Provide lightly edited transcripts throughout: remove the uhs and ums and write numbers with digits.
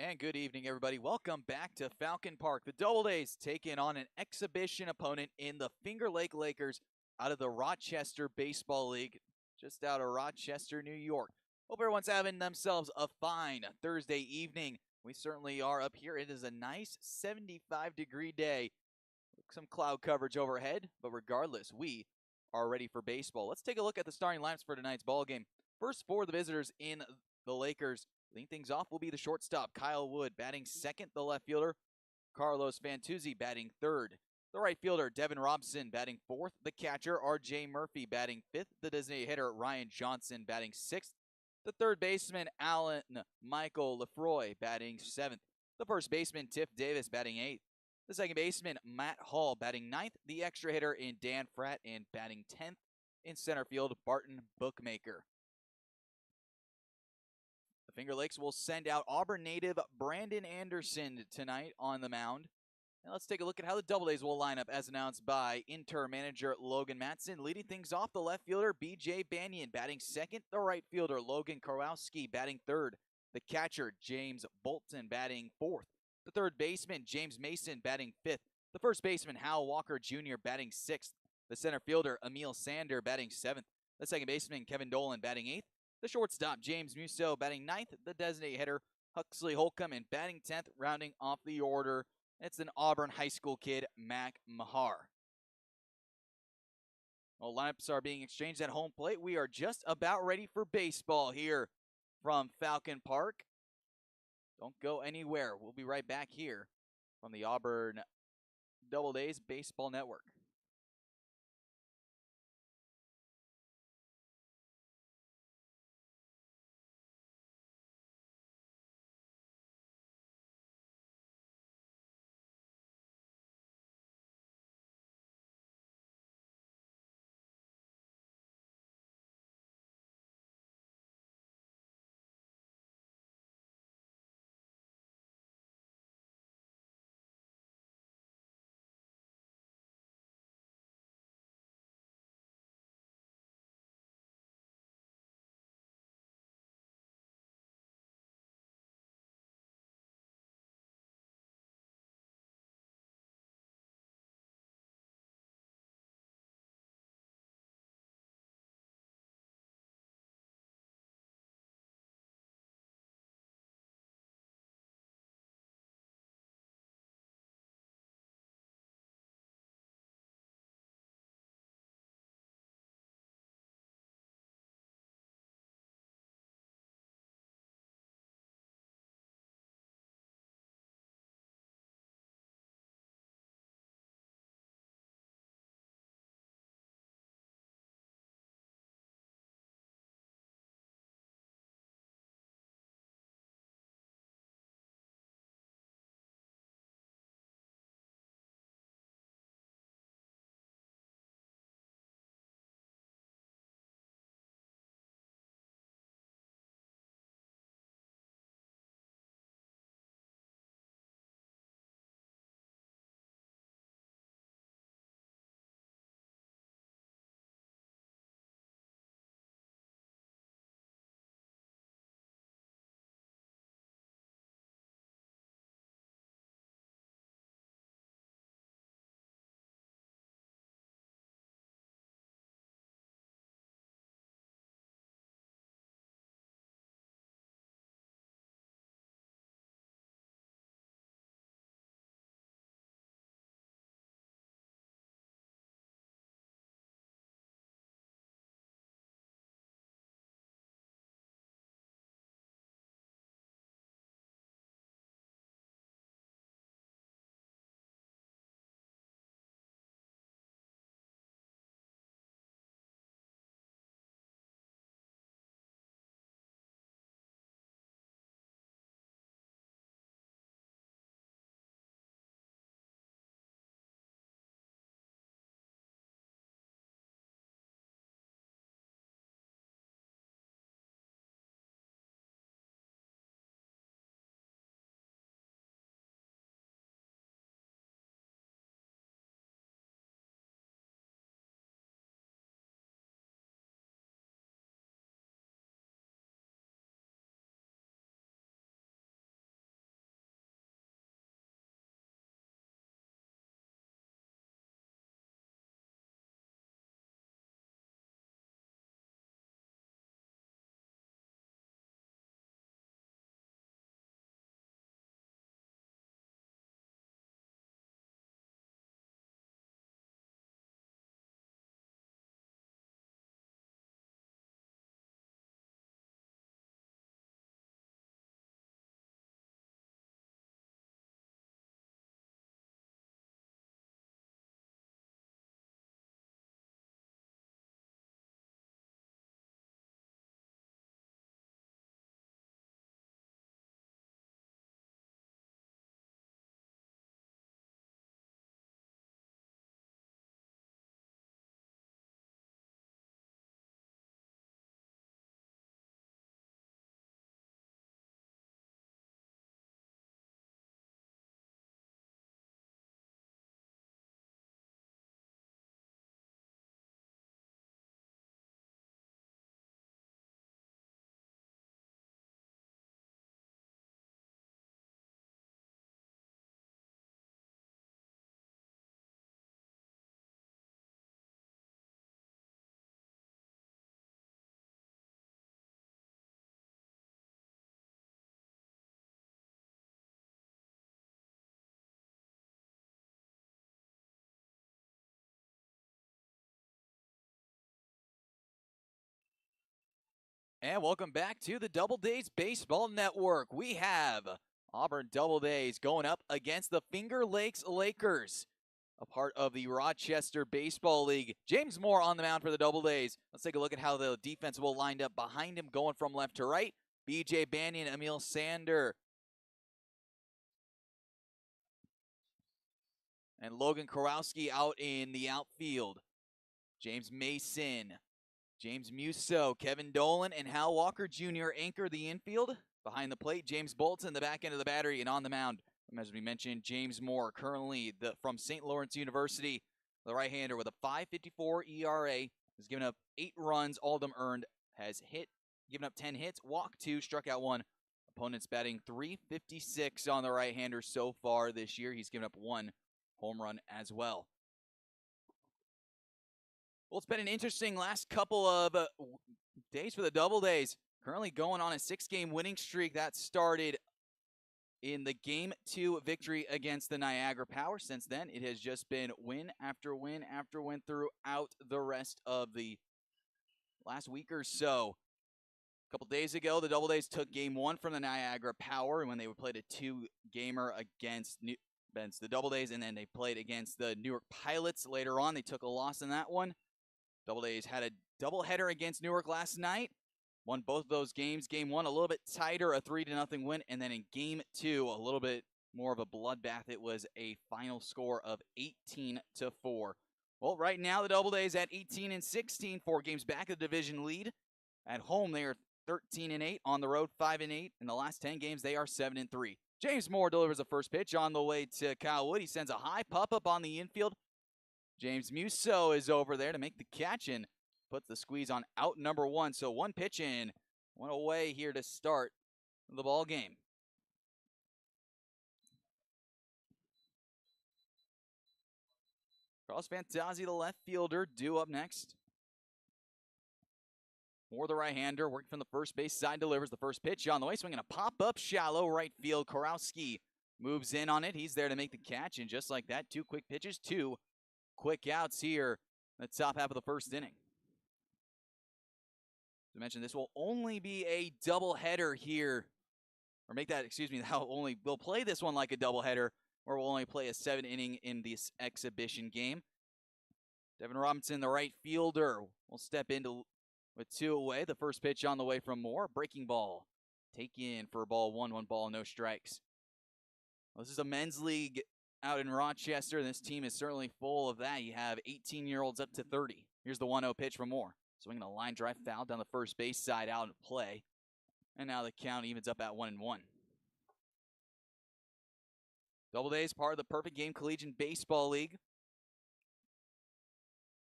And good evening, everybody. Welcome back to Falcon Park. The Doubledays taking on an exhibition opponent in the Finger Lake Lakers out of the Rochester Baseball League, just out of Rochester, New York. Hope everyone's having themselves a fine Thursday evening. We certainly are up here. It is a nice 75-degree day. Some cloud coverage overhead, but regardless, we are ready for baseball. Let's take a look at the starting lineups for tonight's ball game. First, for the visitors in the Lakers, leading things off will be the shortstop, Kyle Wood, batting second. The left fielder, Carlos Fantuzzi, batting third. The right fielder, Devin Robson, batting fourth. The catcher, R.J. Murphy, batting fifth. The designated hitter, Ryan Johnson, batting sixth. The third baseman, Alan Michael Lefroy, batting seventh. The first baseman, Tiff Davis, batting eighth. The second baseman, Matt Hall, batting ninth. The extra hitter in Dan Fratt, and batting 10th. In center field, Barton Bookmaker. The Finger Lakes will send out Auburn native Brandon Anderson tonight on the mound. Now let's take a look at how the Doubledays will line up as announced by interim manager Logan Matson. Leading things off, the left fielder, B.J. Banyan, batting second. The right fielder, Logan Karwowski, batting third. The catcher, James Bolton, batting fourth. The third baseman, James Mason, batting fifth. The first baseman, Hal Walker Jr., batting sixth. The center fielder, Emil Sander, batting seventh. The second baseman, Kevin Dolan, batting eighth. The shortstop, James Musso, batting ninth. The designated hitter, Huxley Holcomb, and batting 10th, rounding off the order. It's an Auburn High School kid, Mac Mahar. Well, lineups are being exchanged at home plate. We are just about ready for baseball here from Falcon Park. Don't go anywhere. We'll be right back here from the Auburn Doubledays Baseball Network. And welcome back to the Doubledays Baseball Network. We have Auburn Doubledays going up against the Finger Lakes Lakers, a part of the Rochester Baseball League. James Moore on the mound for the Doubledays. Let's take a look at how the defense will line up behind him, going from left to right. B.J. Banyan, Emil Sander, and Logan Korowski out in the outfield. James Mason, James Musso, Kevin Dolan, and Hal Walker Jr. anchor the infield. Behind the plate, James Bolton, the back end of the battery, and on the mound, as we mentioned, James Moore, currently from St. Lawrence University, the right-hander with a 5.54 ERA, has given up 8 runs, all of them earned, has given up 10 hits, walked 2, struck out 1. Opponents batting .356 on the right-hander so far this year. He's given up 1 home run as well. Well, it's been an interesting last couple of days for the Doubledays. Currently going on a 6-game winning streak that started in the Game 2 victory against the Niagara Power. Since then, it has just been win after win after win throughout the rest of the last week or so. A couple days ago, the Doubledays took Game 1 from the Niagara Power when they played a 2-gamer against the Doubledays, and then they played against the Newark Pilots later on. They took a loss in that one. Doubledays had a doubleheader against Newark last night. Won both of those games. Game 1 a little bit tighter, a 3-0 win, and then in Game 2 a little bit more of a bloodbath. It was a final score of 18-4. Well, right now the Doubledays at 18-16, 4 games back of the division lead. At home they are 13-8, on the road 5-8. In the last 10 games they are 7-3. James Moore delivers the first pitch on the way to Kyle Wood. He sends a high pop-up on the infield. James Musso is over there to make the catch and puts the squeeze on out number 1. So 1 pitch in, 1 away here to start the ball game. Carlos Fantazzi, the left fielder, due up next. Moore, the right-hander, working from the first base side, delivers the first pitch on the way, swinging a pop-up shallow right field. Korowski moves in on it. He's there to make the catch, and just like that, 2 quick pitches, 2 quick outs here in the top half of the first inning. As I mentioned, this will only be a doubleheader here, or we'll play this one like a doubleheader, or we'll only play a 7-inning in this exhibition game. Devin Robinson, the right fielder, will step into with 2 away. The first pitch on the way from Moore, breaking ball, take in for ball 1, 1 ball, no strikes. Well, this is a men's league out in Rochester, and this team is certainly full of that. You have 18-year-olds up to 30. Here's the 1-0 pitch from Moore. Swinging a line drive foul down the first base side, out in play. And now the count evens up at 1-1. Doubledays, part of the Perfect Game Collegiate Baseball League.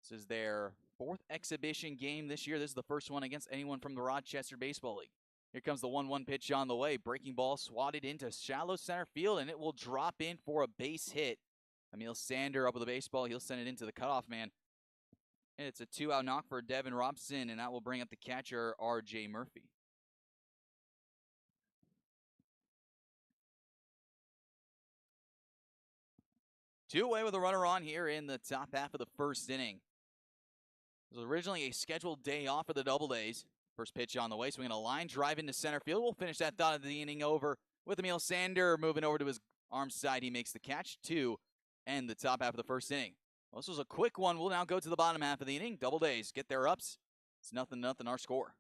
This is their 4th exhibition game this year. This is the first one against anyone from the Rochester Baseball League. Here comes the 1-1 pitch on the way. Breaking ball swatted into shallow center field, and it will drop in for a base hit. Emil Sander up with the baseball. He'll send it into the cutoff man. And it's a 2-out knock for Devin Robson, and that will bring up the catcher, R.J. Murphy. Two away with a runner on here in the top half of the first inning. It was originally a scheduled day off for the Doubledays. First pitch on the way, swinging a line drive into center field. We'll finish that thought of the inning over with Emil Sander moving over to his arm side. He makes the catch to end the top half of the first inning. Well, this was a quick one. We'll now go to the bottom half of the inning. Doubledays get their ups. It's 0-0 our score.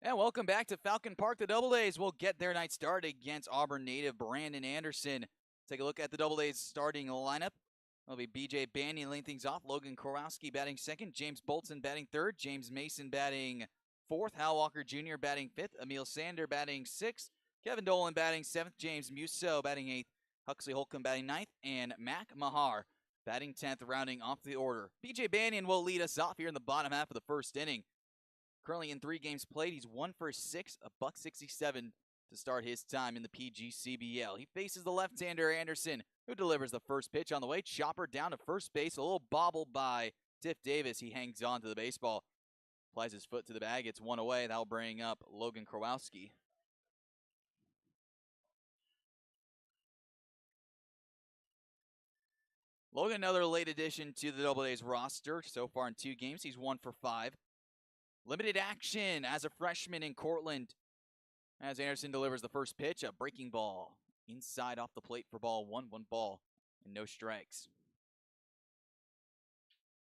And welcome back to Falcon Park. The Doubledays will get their night started against Auburn native Brandon Anderson. Take a look at the Doubledays starting lineup. It'll be BJ Banyan leading things off. Logan Korowski batting second. James Bolton batting third. James Mason batting fourth. Hal Walker Jr. batting fifth. Emil Sander batting sixth. Kevin Dolan batting seventh. James Musso batting eighth. Huxley Holcomb batting ninth. And Mac Mahar batting 10th, rounding off the order. BJ Banyan will lead us off here in the bottom half of the first inning. Currently in 3 games played, he's 1 for 6, a $1.67 to start his time in the PGCBL. He faces the left-hander Anderson, who delivers the first pitch on the way. Chopper down to first base, a little bobble by Tiff Davis. He hangs on to the baseball, applies his foot to the bag. It's 1 away. That'll bring up Logan Korowski. Logan, another late addition to the Doubledays roster. So far in 2 games, he's 1 for 5. Limited action as a freshman in Cortland. As Anderson delivers the first pitch, a breaking ball inside off the plate for ball 1, 1 ball, and no strikes.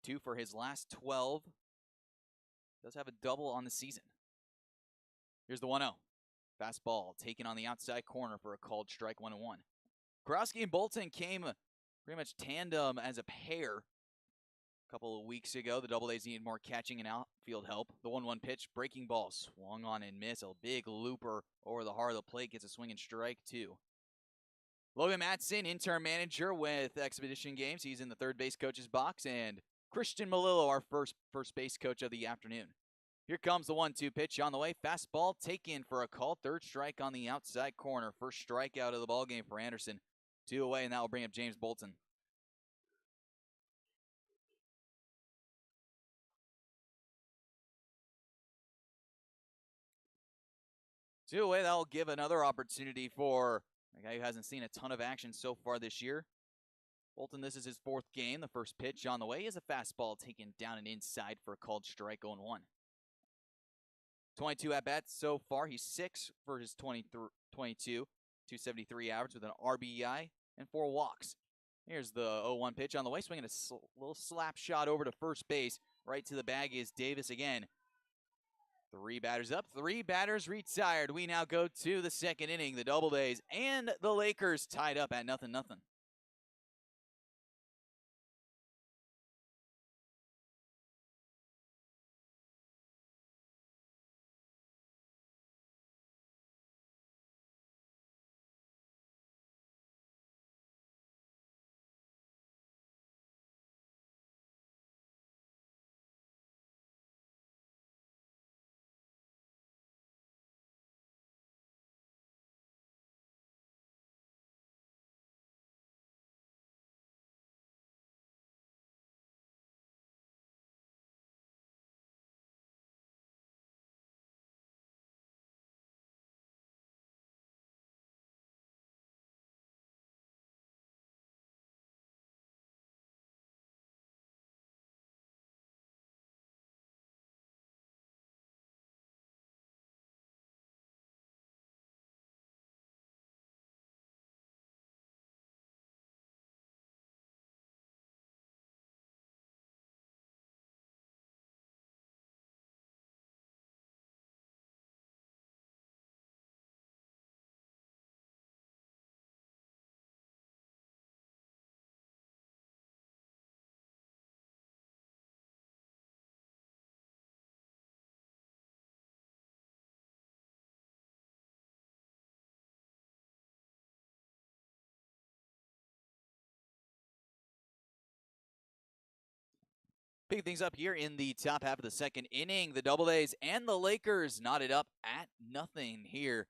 2 for his last 12. Does have a double on the season. Here's the 1-0. Fastball taken on the outside corner for a called strike, 1-1. Korowski and Bolton came pretty much tandem as a pair. A couple of weeks ago, the Doubledays needed more catching and outfield help. The 1-1 pitch, breaking ball, swung on and missed. A big looper over the heart of the plate, gets a swing and strike, 2. Logan Matson, interim manager with Expedition Games. He's in the third base coach's box. And Christian Malillo, our first base coach of the afternoon. Here comes the 1-2 pitch on the way. Fastball taken for a call. Third strike on the outside corner. First strikeout of the ballgame for Anderson. 2 away, and that will bring up James Bolton. Two away, that'll give another opportunity for a guy who hasn't seen a ton of action so far this year. Bolton, this is his 4th game. The first pitch on the way is a fastball taken down and inside for a called strike, 0-1. 22 at-bats so far. He's 6 for his 22, 273 average with an RBI and 4 walks. Here's the 0-1 pitch on the way, swinging a little slap shot over to first base. Right to the bag is Davis again. 3 batters up, 3 batters retired. We now go to the second inning. The Doubledays and the Lakers tied up at 0-0. Picking things up here in the top half of the second inning, the Doubledays and the Lakers knotted up at 0 here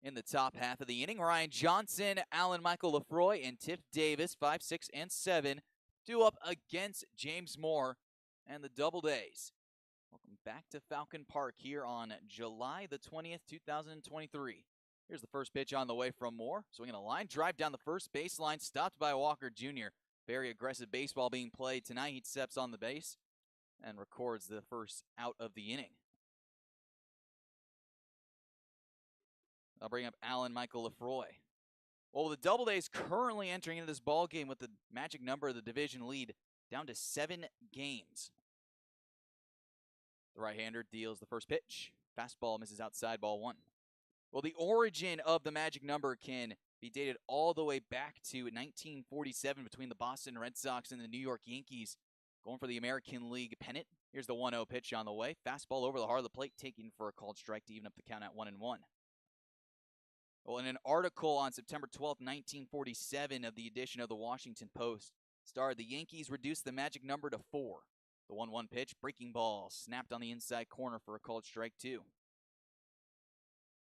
in the top half of the inning. Ryan Johnson, Alan Michael Lefroy, and Tiff Davis, 5, 6, and 7, due up against James Moore and the Doubledays. Welcome back to Falcon Park here on July the 20th, 2023. Here's the first pitch on the way from Moore. Swinging a line drive down the first baseline, stopped by Walker Jr. Very aggressive baseball being played tonight. He steps on the base and records the first out of the inning. I'll bring up Alan Michael Lefroy. Well, the Doubledays currently entering into this ball game with the magic number of the division lead down to 7 games. The right-hander deals the first pitch. Fastball misses outside, ball 1. Well, the origin of the magic number can be dated all the way back to 1947 between the Boston Red Sox and the New York Yankees, going for the American League pennant. Here's the 1-0 pitch on the way. Fastball over the heart of the plate, taken for a called strike to even up the count at 1-1. Well, in an article on September 12, 1947 of the edition of the Washington Post, starred the Yankees reduced the magic number to 4. The 1-1 pitch, breaking ball, snapped on the inside corner for a called strike 2.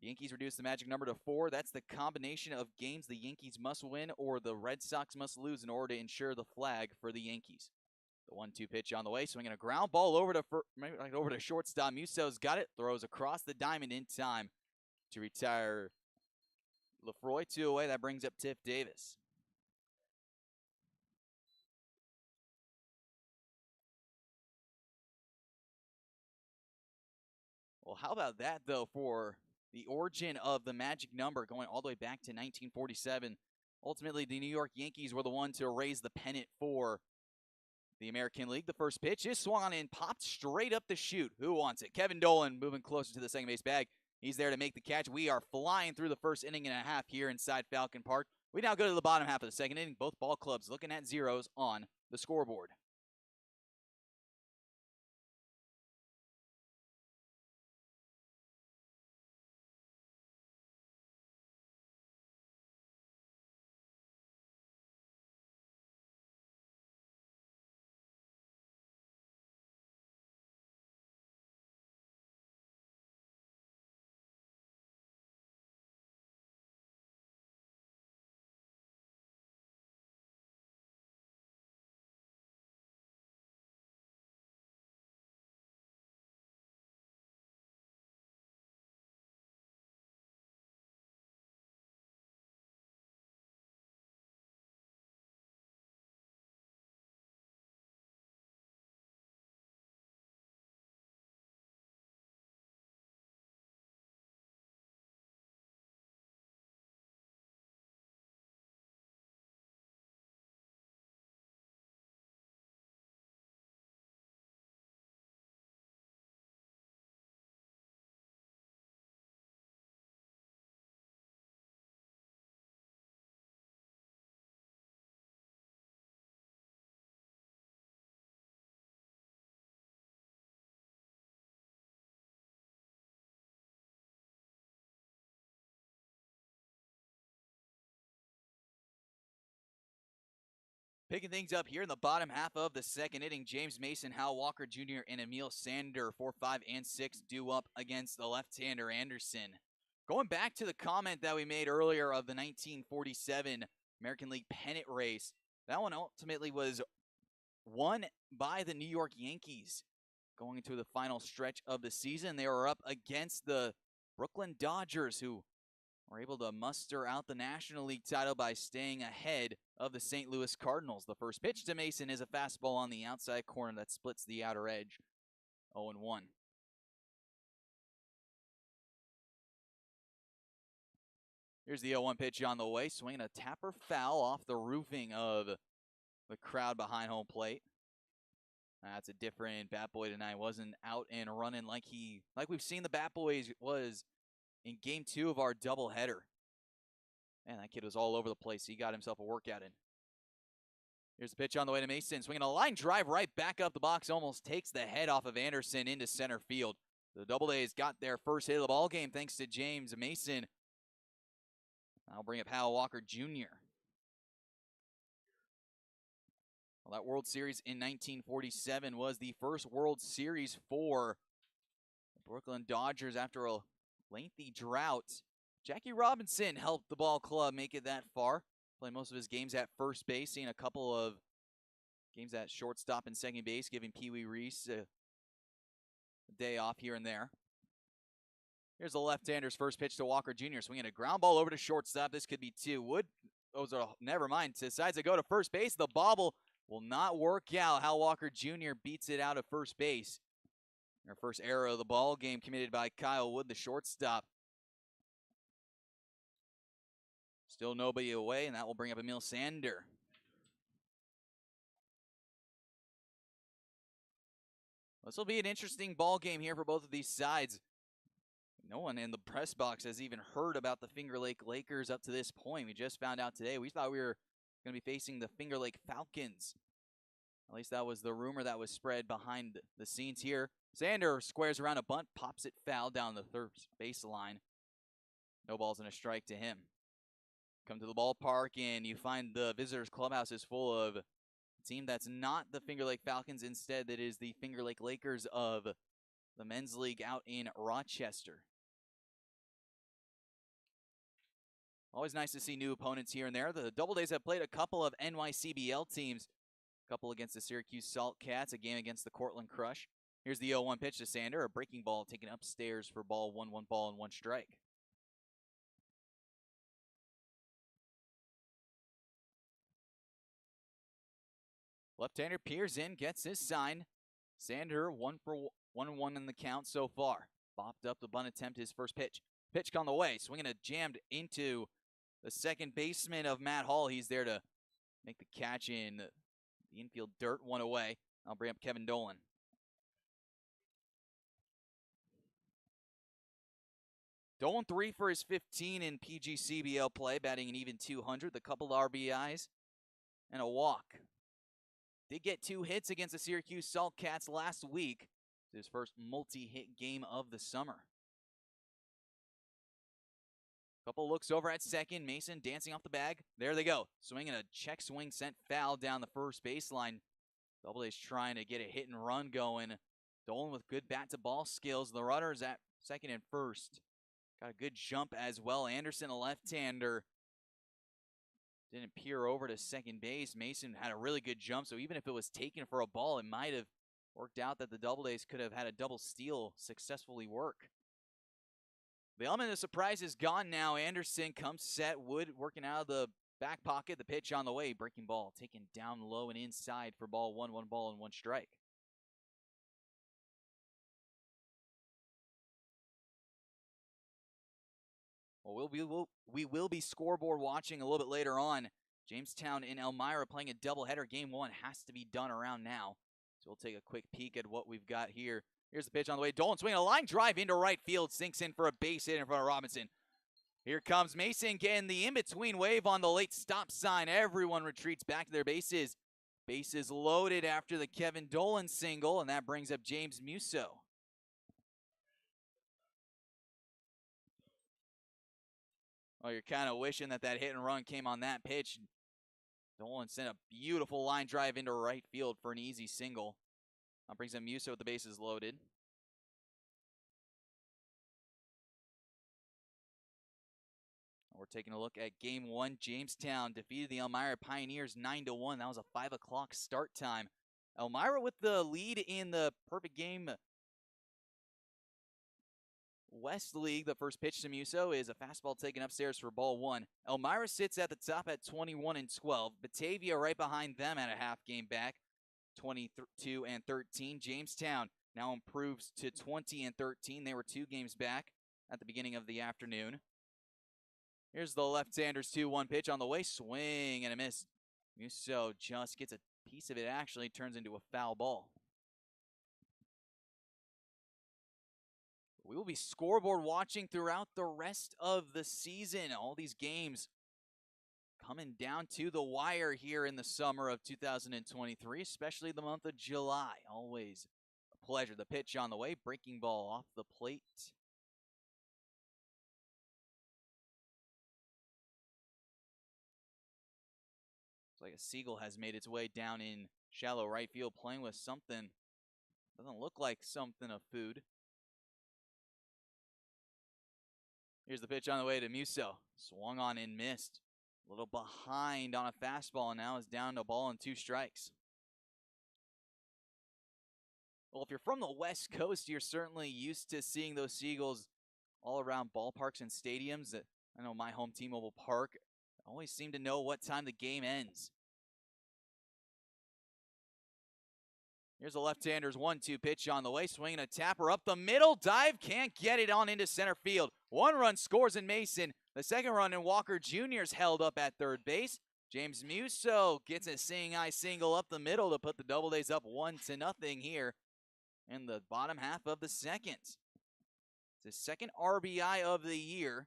The Yankees reduced the magic number to 4. That's the combination of games the Yankees must win or the Red Sox must lose in order to ensure the flag for the Yankees. The 1-2 pitch on the way, swinging a ground ball over to shortstop. Musso's got it, throws across the diamond in time to retire Lefroy. 2 away. That brings up Tiff Davis. Well, how about that, though, for the origin of the magic number going all the way back to 1947. Ultimately, the New York Yankees were the one to raise the pennant for the American League. The first pitch is swung on and popped straight up the chute. Who wants it? Kevin Dolan moving closer to the second base bag. He's there to make the catch. We are flying through the first inning and a half here inside Falcon Park. We now go to the bottom half of the second inning. Both ball clubs looking at zeros on the scoreboard. Picking things up here in the bottom half of the second inning, James Mason, Hal Walker Jr., and Emil Sander, 4, 5, and 6, due up against the left-hander Anderson. Going back to the comment that we made earlier of the 1947 American League pennant race, that one ultimately was won by the New York Yankees. Going into the final stretch of the season, they were up against the Brooklyn Dodgers, who were able to muster out the National League title by staying ahead of the St. Louis Cardinals. The first pitch to Mason is a fastball on the outside corner that splits the outer edge. 0-1. Here's the 0-1 pitch on the way, swinging a tapper foul off the roofing of the crowd behind home plate. That's a different Bat Boy tonight. Wasn't out and running like we've seen the Bat Boys was in game 2 of our doubleheader. Man, that kid was all over the place. He got himself a workout in. Here's the pitch on the way to Mason. Swinging a line drive right back up the box. Almost takes the head off of Anderson into center field. The Doubledays got their first hit of the ball game thanks to James Mason. I'll bring up Hal Walker Jr. Well, that World Series in 1947 was the first World Series for the Brooklyn Dodgers after a lengthy drought. Jackie Robinson helped the ball club make it that far. Played most of his games at first base, seeing a couple of games at shortstop and second base, giving Pee Wee Reese a day off here and there. Here's the left-hander's first pitch to Walker Jr. Swinging a ground ball over to shortstop. This could be 2. Never mind. Decides to go to first base. The bobble will not work out. Hal Walker Jr. beats it out of first base. Our first error of the ball game committed by Kyle Wood, the shortstop. Still nobody away, and that will bring up Emil Sander. This will be an interesting ball game here for both of these sides. No one in the press box has even heard about the Finger Lake Lakers up to this point. We just found out today. We thought we were going to be facing the Finger Lake Falcons. At least that was the rumor that was spread behind the scenes here. Sander squares around a bunt, pops it foul down the third baseline. No balls and a strike to him. Come to the ballpark and you find the visitors' clubhouse is full of a team that's not the Finger Lake Falcons. Instead, that is the Finger Lake Lakers of the men's league out in Rochester. Always nice to see new opponents here and there. The Doubledays have played a couple of NYCBL teams. A couple against the Syracuse Salt Cats, a game against the Cortland Crush. Here's the 0-1 pitch to Sander, a breaking ball taken upstairs for ball 1, 1 ball and 1 strike. Left-hander peers in, gets his sign. Sander 1 for 1-1 in the count so far. Bopped up the bunt attempt, his first pitch. Pitch on the way, swinging a jammed into the second baseman of Matt Hall. He's there to make the catch in the infield dirt, 1 away. I'll bring up Kevin Dolan. Dolan 3 for his 15 in PGCBL play, batting an even 200, the couple RBIs, and a walk. Did get 2 hits against the Syracuse Salt Cats last week. It's his first multi-hit game of the summer. Couple looks over at second. Mason dancing off the bag. There they go. Swinging a check swing sent foul down the first baseline. Doubledays trying to get a hit and run going. Dolan with good bat to ball skills. The runners at second and first. Got a good jump as well. Anderson, a left-hander, didn't peer over to second base. Mason had a really good jump, so even if it was taken for a ball, it might have worked out that the Doubledays could have had a double steal successfully work. The element of surprise is gone now. Anderson comes set. Wood working out of the back pocket. The pitch on the way. Breaking ball taken down low and inside for ball 1, 1 ball and 1 strike. Well, we will be scoreboard watching a little bit later on. Jamestown and Elmira playing a doubleheader. Game 1 has to be done around now. So we'll take a quick peek at what we've got here. Here's the pitch on the way. Dolan swinging a line drive into right field. Sinks in for a base hit in front of Robinson. Here comes Mason getting the in-between wave on the late stop sign. Everyone retreats back to their bases. Bases loaded after the Kevin Dolan single, and that brings up James Musso. Oh, you're kind of wishing that hit and run came on that pitch. Dolan sent a beautiful line drive into right field for an easy single. That brings up Musso with the bases loaded. We're taking a look at Game 1. Jamestown defeated the Elmira Pioneers 9-1. That was a 5 o'clock start time. Elmira with the lead in the Perfect Game West League. The first pitch to Musso is a fastball taken upstairs for ball 1. Elmira sits at the top at 21-12. Batavia right behind them at a half game back, 22-13. Jamestown now improves to 20-13. They were 2 games back at the beginning of the afternoon. Here's the left-hander's 2-1 pitch on the way. Swing and a miss. Musso just gets a piece of it, actually turns into a foul ball. We will be scoreboard watching throughout the rest of the season. All these games coming down to the wire here in the summer of 2023, especially the month of July. Always a pleasure. The pitch on the way. Breaking ball off the plate. Looks like a seagull has made its way down in shallow right field, playing with something. Doesn't look like something of food. Here's the pitch on the way to Musso. Swung on and missed. A little behind on a fastball, and now is down to a ball and 2 strikes. Well, if you're from the West Coast, you're certainly used to seeing those seagulls all around ballparks and stadiums. I know my home T-Mobile Park always seem to know what time the game ends. Here's a left-hander's 1-2 pitch on the way. Swinging a tapper up the middle. Dive, can't get it on into center field. 1 run scores in Mason. The 2nd run in Walker Jr. is held up at third base. James Musso gets a seeing-eye single up the middle to put the Doubledays up 1-0 here in the bottom half of the 2nd. It's his second RBI of the year.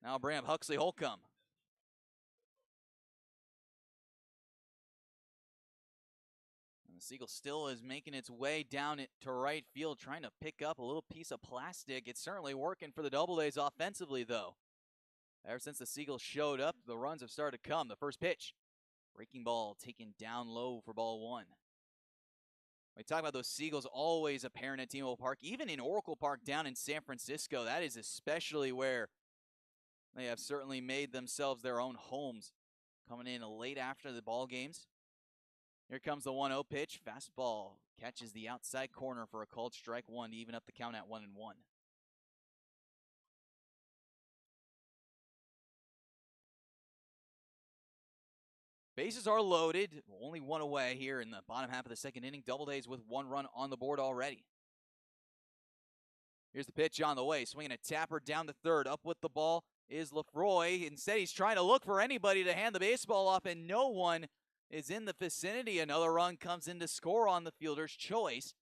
Now bring up Huxley Holcomb. And the Seagull still is making its way down to right field, trying to pick up a little piece of plastic. It's certainly working for the Doubledays offensively, though. Ever since the Seagulls showed up, the runs have started to come. The first pitch, breaking ball taken down low for ball one. We talk about those Seagulls always apparent at T-Mobile Park, even in Oracle Park down in San Francisco. That is especially where they have certainly made themselves their own homes, coming in late after the ball games. Here comes the 1-0 pitch. Fastball catches the outside corner for a called strike one to even up the count at 1-1. Bases are loaded. Only one away here in the bottom half of the second inning. Doubledays with one run on the board already. Here's the pitch on the way. Swinging a tapper down the third. Up with the ball is Lefroy. Instead, he's trying to look for anybody to hand the baseball off, and no one is in the vicinity. Another run comes in to score on the fielder's choice.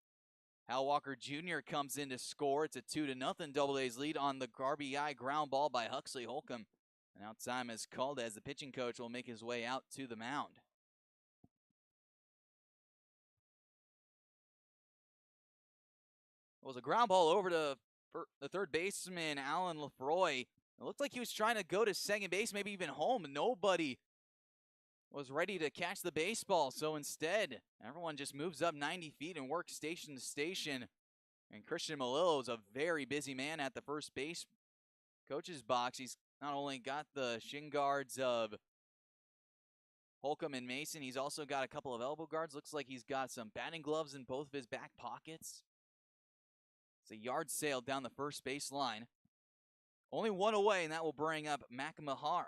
Hal Walker Jr. comes in to score. It's a 2-0 Doubledays lead on the RBI ground ball by Huxley Holcomb. And now time is called as the pitching coach will make his way out to the mound. It was a ground ball over to the third baseman, Alan Lefroy. It looked like he was trying to go to second base, maybe even home. Nobody was ready to catch the baseball, so instead, everyone just moves up 90 feet and works station to station. And Christian Malillo is a very busy man at the first base coach's box. He's not only got the shin guards of Holcomb and Mason, he's also got a couple of elbow guards. Looks like he's got some batting gloves in both of his back pockets. It's a yard sale down the first base line. Only one away, and that will bring up Mac Mahar.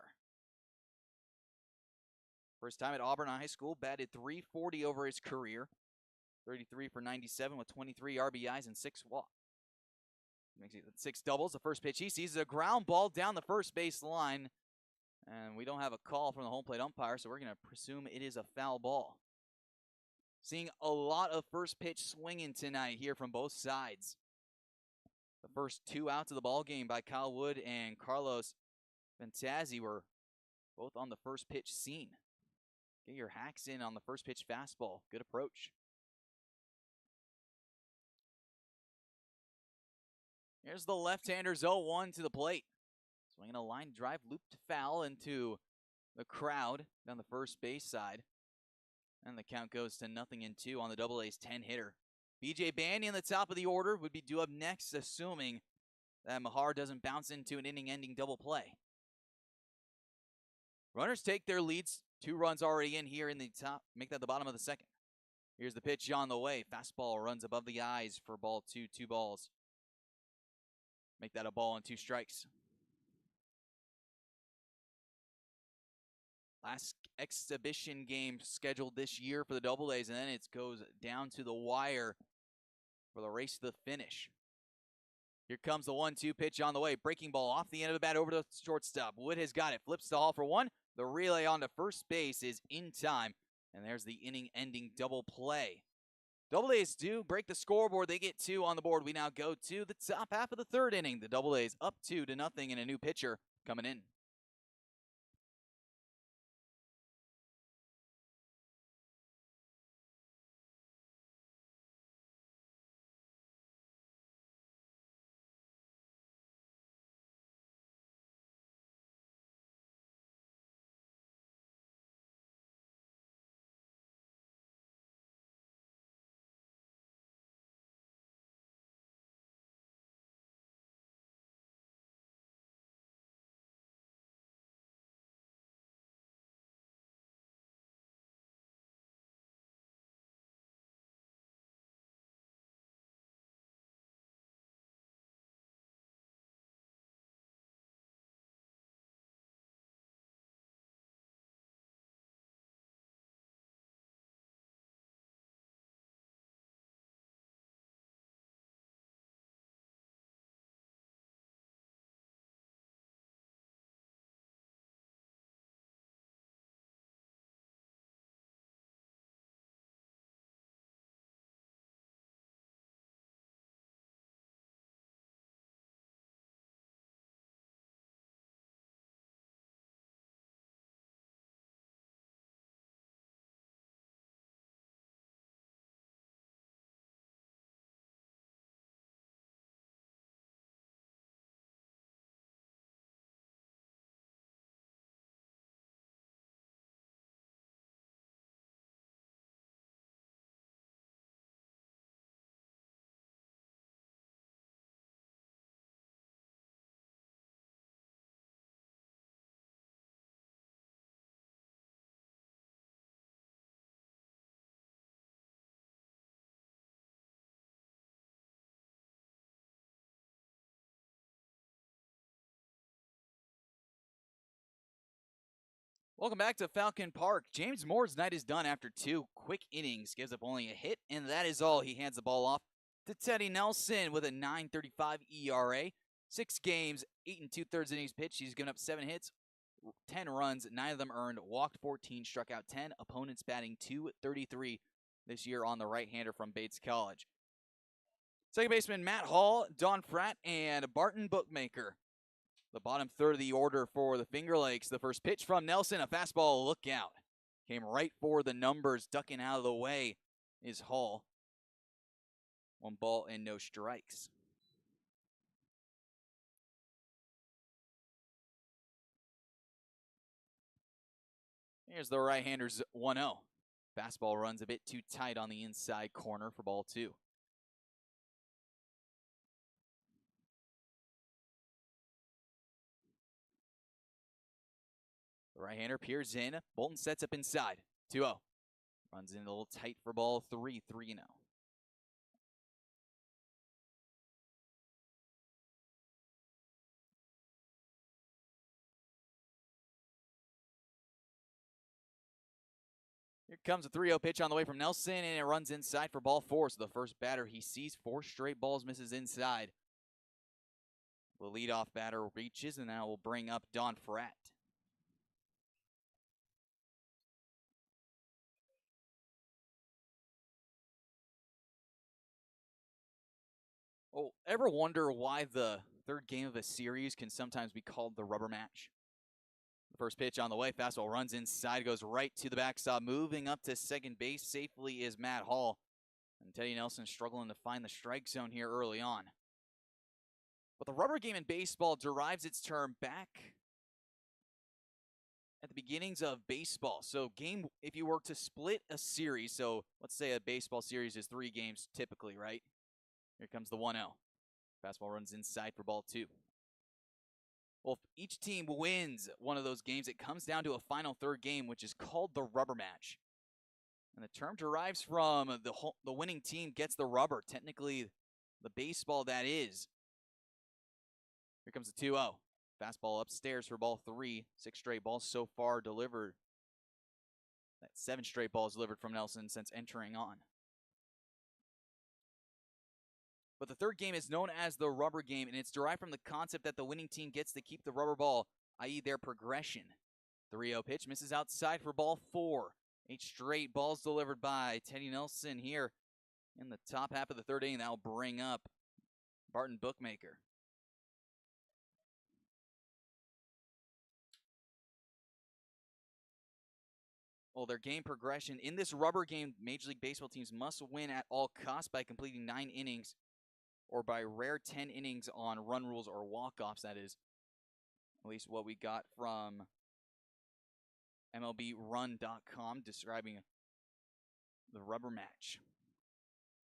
First time at Auburn High School, batted .340 over his career. 33 for 97 with 23 RBIs and 6 walks. Makes it 6 doubles. The first pitch he sees is a ground ball down the first base line. And we don't have a call from the home plate umpire, so we're going to presume it is a foul ball. Seeing a lot of first pitch swinging tonight here from both sides. The first 2 outs of the ball game by Kyle Wood and Carlos Fantazzi were both on the first pitch scene. Get your hacks in on the first pitch fastball. Good approach. Here's the left-hander's 0-1 to the plate. Swinging a line drive, looped foul into the crowd down the first base side. And the count goes to 0-2 on the Doubledays 10-hitter. BJ Bandy in the top of the order would be due up next, assuming that Mahar doesn't bounce into an inning-ending double play. Runners take their leads. 2 runs already in here in the top. Make that the bottom of the second. Here's the pitch on the way. Fastball runs above the eyes for ball 2, 2 balls. Make that a ball and 2 strikes. Last exhibition game scheduled this year for the Doubledays, and then it goes down to the wire for the race to the finish. Here comes the 1-2 pitch on the way. Breaking ball off the end of the bat over to the shortstop. Wood has got it. Flips the hall for 1. The relay onto first base is in time. And there's the inning-ending double play. Doubledays do break the scoreboard. They get 2 on the board. We now go to the top half of the third inning. The Doubledays up 2-0 and a new pitcher coming in. Welcome back to Falcon Park. James Moore's night is done after 2 quick innings. Gives up only a hit, and that is all. He hands the ball off to Teddy Nelson with a 9.35 ERA. 6 games, 8 2/3 innings pitched. He's given up 7 hits, 10 runs, 9 of them earned, walked 14, struck out 10. Opponents batting .233 this year on the right-hander from Bates College. Second baseman Matt Hall, Don Fratt, and Barton Bookmaker. The bottom third of the order for the Finger Lakes. The first pitch from Nelson, a fastball, look out. Came right for the numbers, ducking out of the way is Hall. 1 ball and no strikes. Here's the right-hander's 1-0. Fastball runs a bit too tight on the inside corner for ball 2. The right-hander peers in. Bolton sets up inside. 2-0. Runs in a little tight for ball 3, 3-0. Here comes a 3-0 pitch on the way from Nelson, and it runs inside for ball 4. So the first batter he sees 4 straight balls, misses inside. The leadoff batter reaches, and now will bring up Don Fratt. Oh, ever wonder why the third game of a series can sometimes be called the rubber match? The first pitch on the way, fastball runs inside, goes right to the backstop. Moving up to second base safely is Matt Hall. And Teddy Nelson struggling to find the strike zone here early on. But the rubber game in baseball derives its term back at the beginnings of baseball. So if you were to split a series, so let's say a baseball series is 3 games typically, right? Here comes the 1-0. Fastball runs inside for ball 2. Well, if each team wins one of those games, it comes down to a final third game, which is called the rubber match. And the term derives from the winning team gets the rubber, technically the baseball that is. Here comes the 2-0. Fastball upstairs for ball 3. 6 straight balls so far delivered. That's 7 straight balls delivered from Nelson since entering on. But the third game is known as the rubber game, and it's derived from the concept that the winning team gets to keep the rubber ball, i.e. their progression. 3-0 pitch misses outside for ball 4. 8 straight balls delivered by Teddy Nelson here in the top half of the third inning. That will bring up Barton Bookmaker. Well, their game progression in this rubber game, Major League Baseball teams must win at all costs by completing 9 innings or by rare 10 innings on run rules or walk-offs, that is. At least what we got from MLBRun.com describing the rubber match.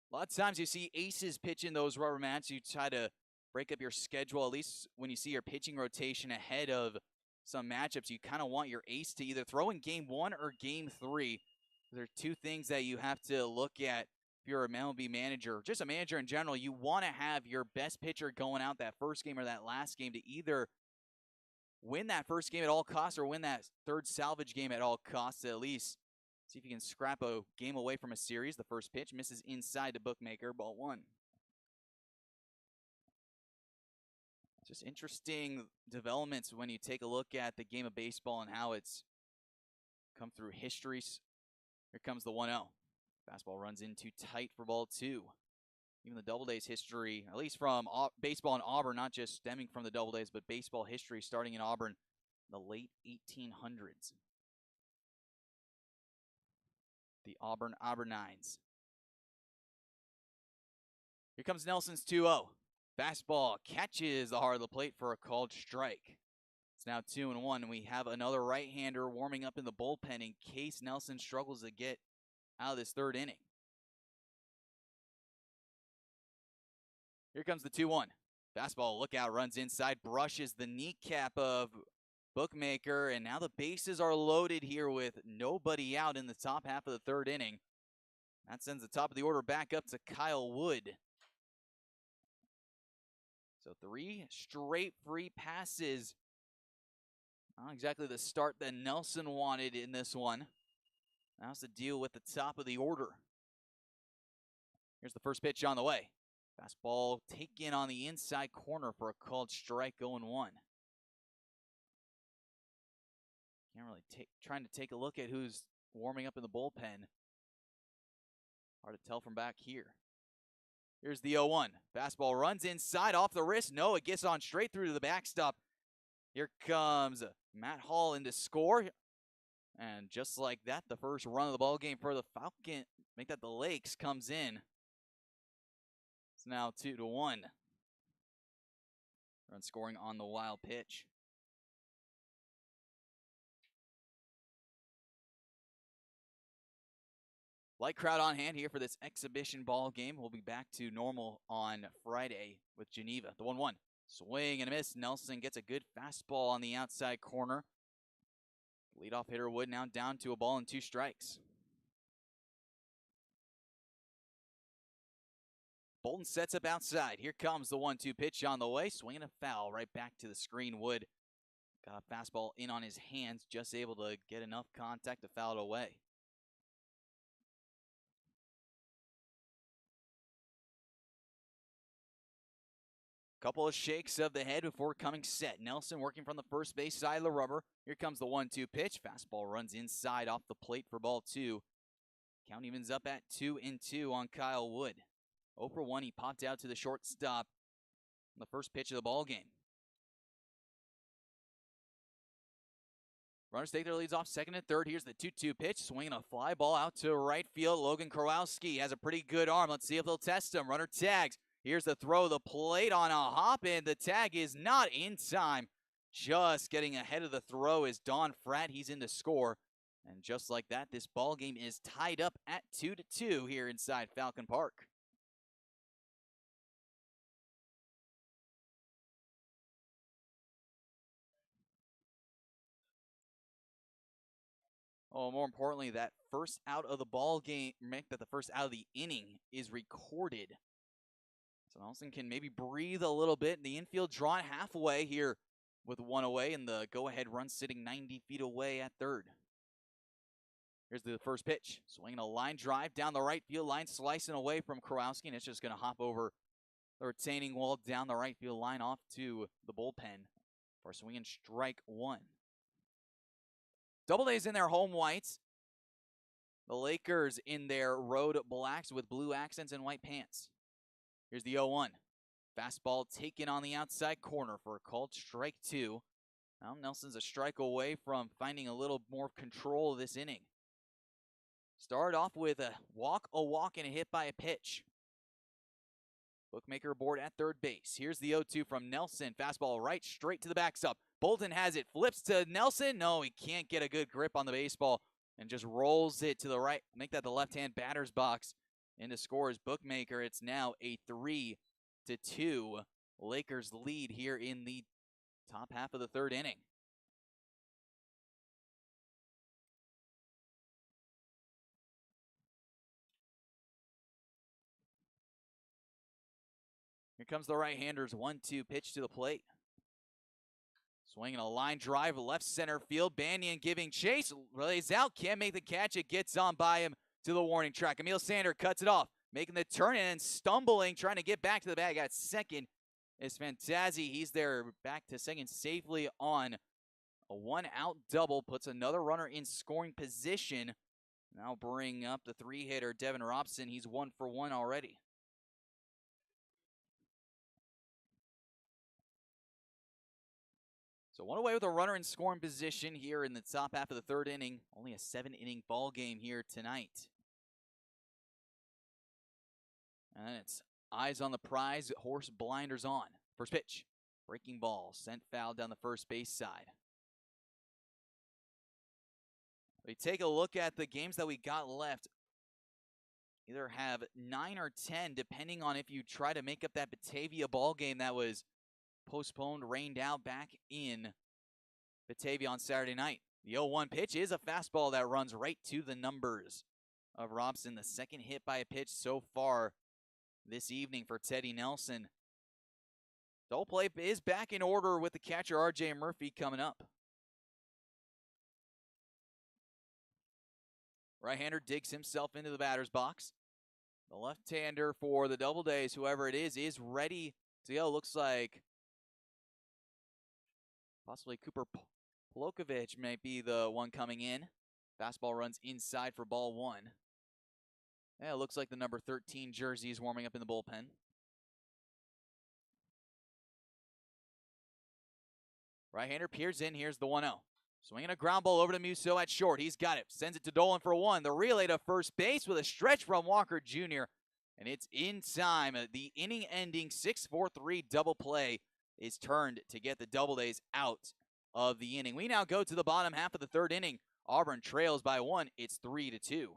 A lot of times you see aces pitch in those rubber matches. You try to break up your schedule, at least when you see your pitching rotation ahead of some matchups. You kind of want your ace to either throw in game 1 or game 3. There are 2 things that you have to look at if you're an MLB manager, just a manager in general. You want to have your best pitcher going out that first game or that last game to either win that first game at all costs or win that third salvage game at all costs, at least. See if you can scrap a game away from a series. The first pitch misses inside to Bookmaker, ball 1. Just interesting developments when you take a look at the game of baseball and how it's come through history. Here comes the 1-0. Fastball runs in too tight for ball 2. Even the Doubledays history, at least from baseball in Auburn, not just stemming from the Doubledays, but baseball history starting in Auburn in the late 1800s. The Auburn Nines. Here comes Nelson's 2-0. Fastball catches the heart of the plate for a called strike. It's now 2-1, and we have another right-hander warming up in the bullpen in case Nelson struggles to get out of this third inning. Here comes the 2-1. Fastball, look out, runs inside, brushes the kneecap of Bookmaker, and now the bases are loaded here with nobody out in the top half of the third inning. That sends the top of the order back up to Kyle Wood. So 3 straight free passes Not exactly the start that Nelson wanted in this one. Now's the deal with the top of the order. Here's the first pitch on the way. Fastball taken on the inside corner for a called strike, 0-1. Can't really trying to take a look at who's warming up in the bullpen. Hard to tell from back here. Here's the 0-1. Fastball runs inside off the wrist. No, it gets on straight through to the backstop. Here comes Matt Hall in to score. And just like that, the first run of the ball game for the Falcon, make that the Lakes, comes in. It's now 2-1. Run scoring on the wild pitch. Light crowd on hand here for this exhibition ball game. We'll be back to normal on Friday with Geneva. The 1-1. Swing and a miss. Nelson gets a good fastball on the outside corner. Leadoff hitter Wood now down to a ball and 2 strikes. Bolton sets up outside. Here comes the 1-2 pitch on the way. Swinging a foul right back to the screen. Wood got a fastball in on his hands, just able to get enough contact to foul it away. Couple of shakes of the head before coming set. Nelson working from the first base side of the rubber. Here comes the 1-2 pitch. Fastball runs inside off the plate for ball 2. Count evens up at 2-2 on Kyle Wood. 0-for-1, he popped out to the shortstop on the first pitch of the ball game. Runners take their leads off second and third. Here's the 2-2 pitch. Swinging a fly ball out to right field. Logan Kowalski has a pretty good arm. Let's see if they'll test him. Runner tags. Here's the throw, the plate on a hop, and the tag is not in time. Just getting ahead of the throw is Don Fratt. He's in to score. And just like that, this ball game is tied up at 2-2 here inside Falcon Park. Oh, more importantly, that first out of the ball game, make that the first out of the inning is recorded. So Nelson can maybe breathe a little bit. In the infield drawn halfway here with 1 away, and the go-ahead run sitting 90 feet away at third. Here's the first pitch. Swinging a line drive down the right field line, slicing away from Kowalski, and it's just going to hop over the retaining wall down the right field line off to the bullpen for swinging strike 1. Doubledays in their home whites. The Lakers in their road blacks with blue accents and white pants. Here's the 0-1. Fastball taken on the outside corner for a called strike 2. Now Nelson's a strike away from finding a little more control of this inning. Started off with a walk, and a hit by a pitch. Bookmaker aboard at third base. Here's the 0-2 from Nelson. Fastball right straight to the backstop. Bolton has it. Flips to Nelson. No, he can't get a good grip on the baseball and just rolls it to the right. Make that the left-hand batter's box. Into scores Bookmaker. It's now a 3-2 Lakers lead here in the top half of the third inning. Here comes the right-hander's 1-2 pitch to the plate. Swinging a line drive, left center field. Banyan giving chase, lays out, can't make the catch. It gets on by him to the warning track. Emil Sander cuts it off, making the turn and stumbling, trying to get back to the bag at second is Fantazzi. He's there back to second safely on a 1-out double, puts another runner in scoring position. Now bring up the 3-hitter, Devin Robson. He's 1-for-1 already. So 1 away with a runner in scoring position here in the top half of the third inning. Only a 7-inning ball game here tonight. And it's eyes on the prize, horse blinders on. First pitch, breaking ball, sent foul down the first base side. We take a look at the games that we got left. Either have 9 or 10, depending on if you try to make up that Batavia ball game that was postponed, rained out back in Batavia on Saturday night. The 0-1 pitch is a fastball that runs right to the numbers of Robson. The second hit by a pitch so far this evening for Teddy Nelson. Double play is back in order with the catcher R.J. Murphy coming up. Right-hander digs himself into the batter's box. The left-hander for the Doubledays, whoever it is ready to go. Looks like possibly Cooper Polokovich might be the one coming in. Fastball runs inside for ball one. Yeah, it looks like the number 13 jersey is warming up in the bullpen. Right-hander peers in. Here's the 1-0. Swinging a ground ball over to Musso at short. He's got it. Sends it to Dolan for one. The relay to first base with a stretch from Walker Jr. And it's in time. The inning-ending 6-4-3 double play is turned to get the Doubledays out of the inning. We now go to the bottom half of the third inning. Auburn trails by one. It's 3-2.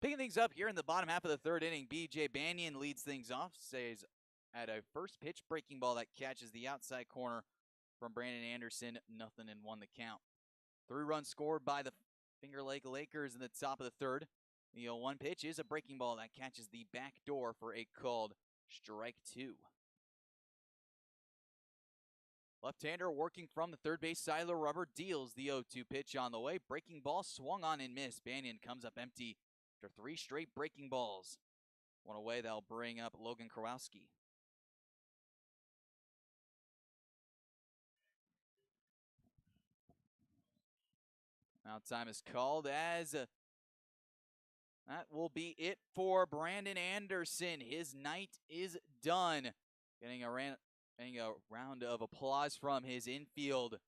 Picking things up here in the bottom half of the third inning, B.J. Banyan leads things off, says at a first pitch breaking ball that catches the outside corner from Brandon Anderson, 0-1 the count. 3 runs scored by the Finger Lake Lakers in the top of the third. The 0-1 pitch is a breaking ball that catches the back door for a called strike 2. Left-hander working from the third base side of the rubber deals the 0-2 pitch on the way. Breaking ball swung on and missed. Banyan comes up empty after 3 straight breaking balls. One away, that'll bring up Logan Kowalski. Now time is called as that will be it for Brandon Anderson. His night is done. Getting a round of applause from his infield.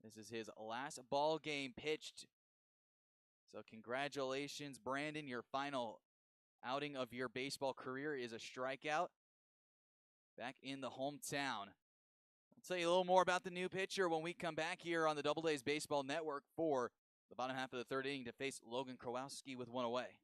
This is his last ball game pitched. So congratulations, Brandon. Your final outing of your baseball career is a strikeout back in the hometown. I'll tell you a little more about the new pitcher when we come back here on the Doubledays Baseball Network for the bottom half of the third inning to face Logan Kowalski with one away.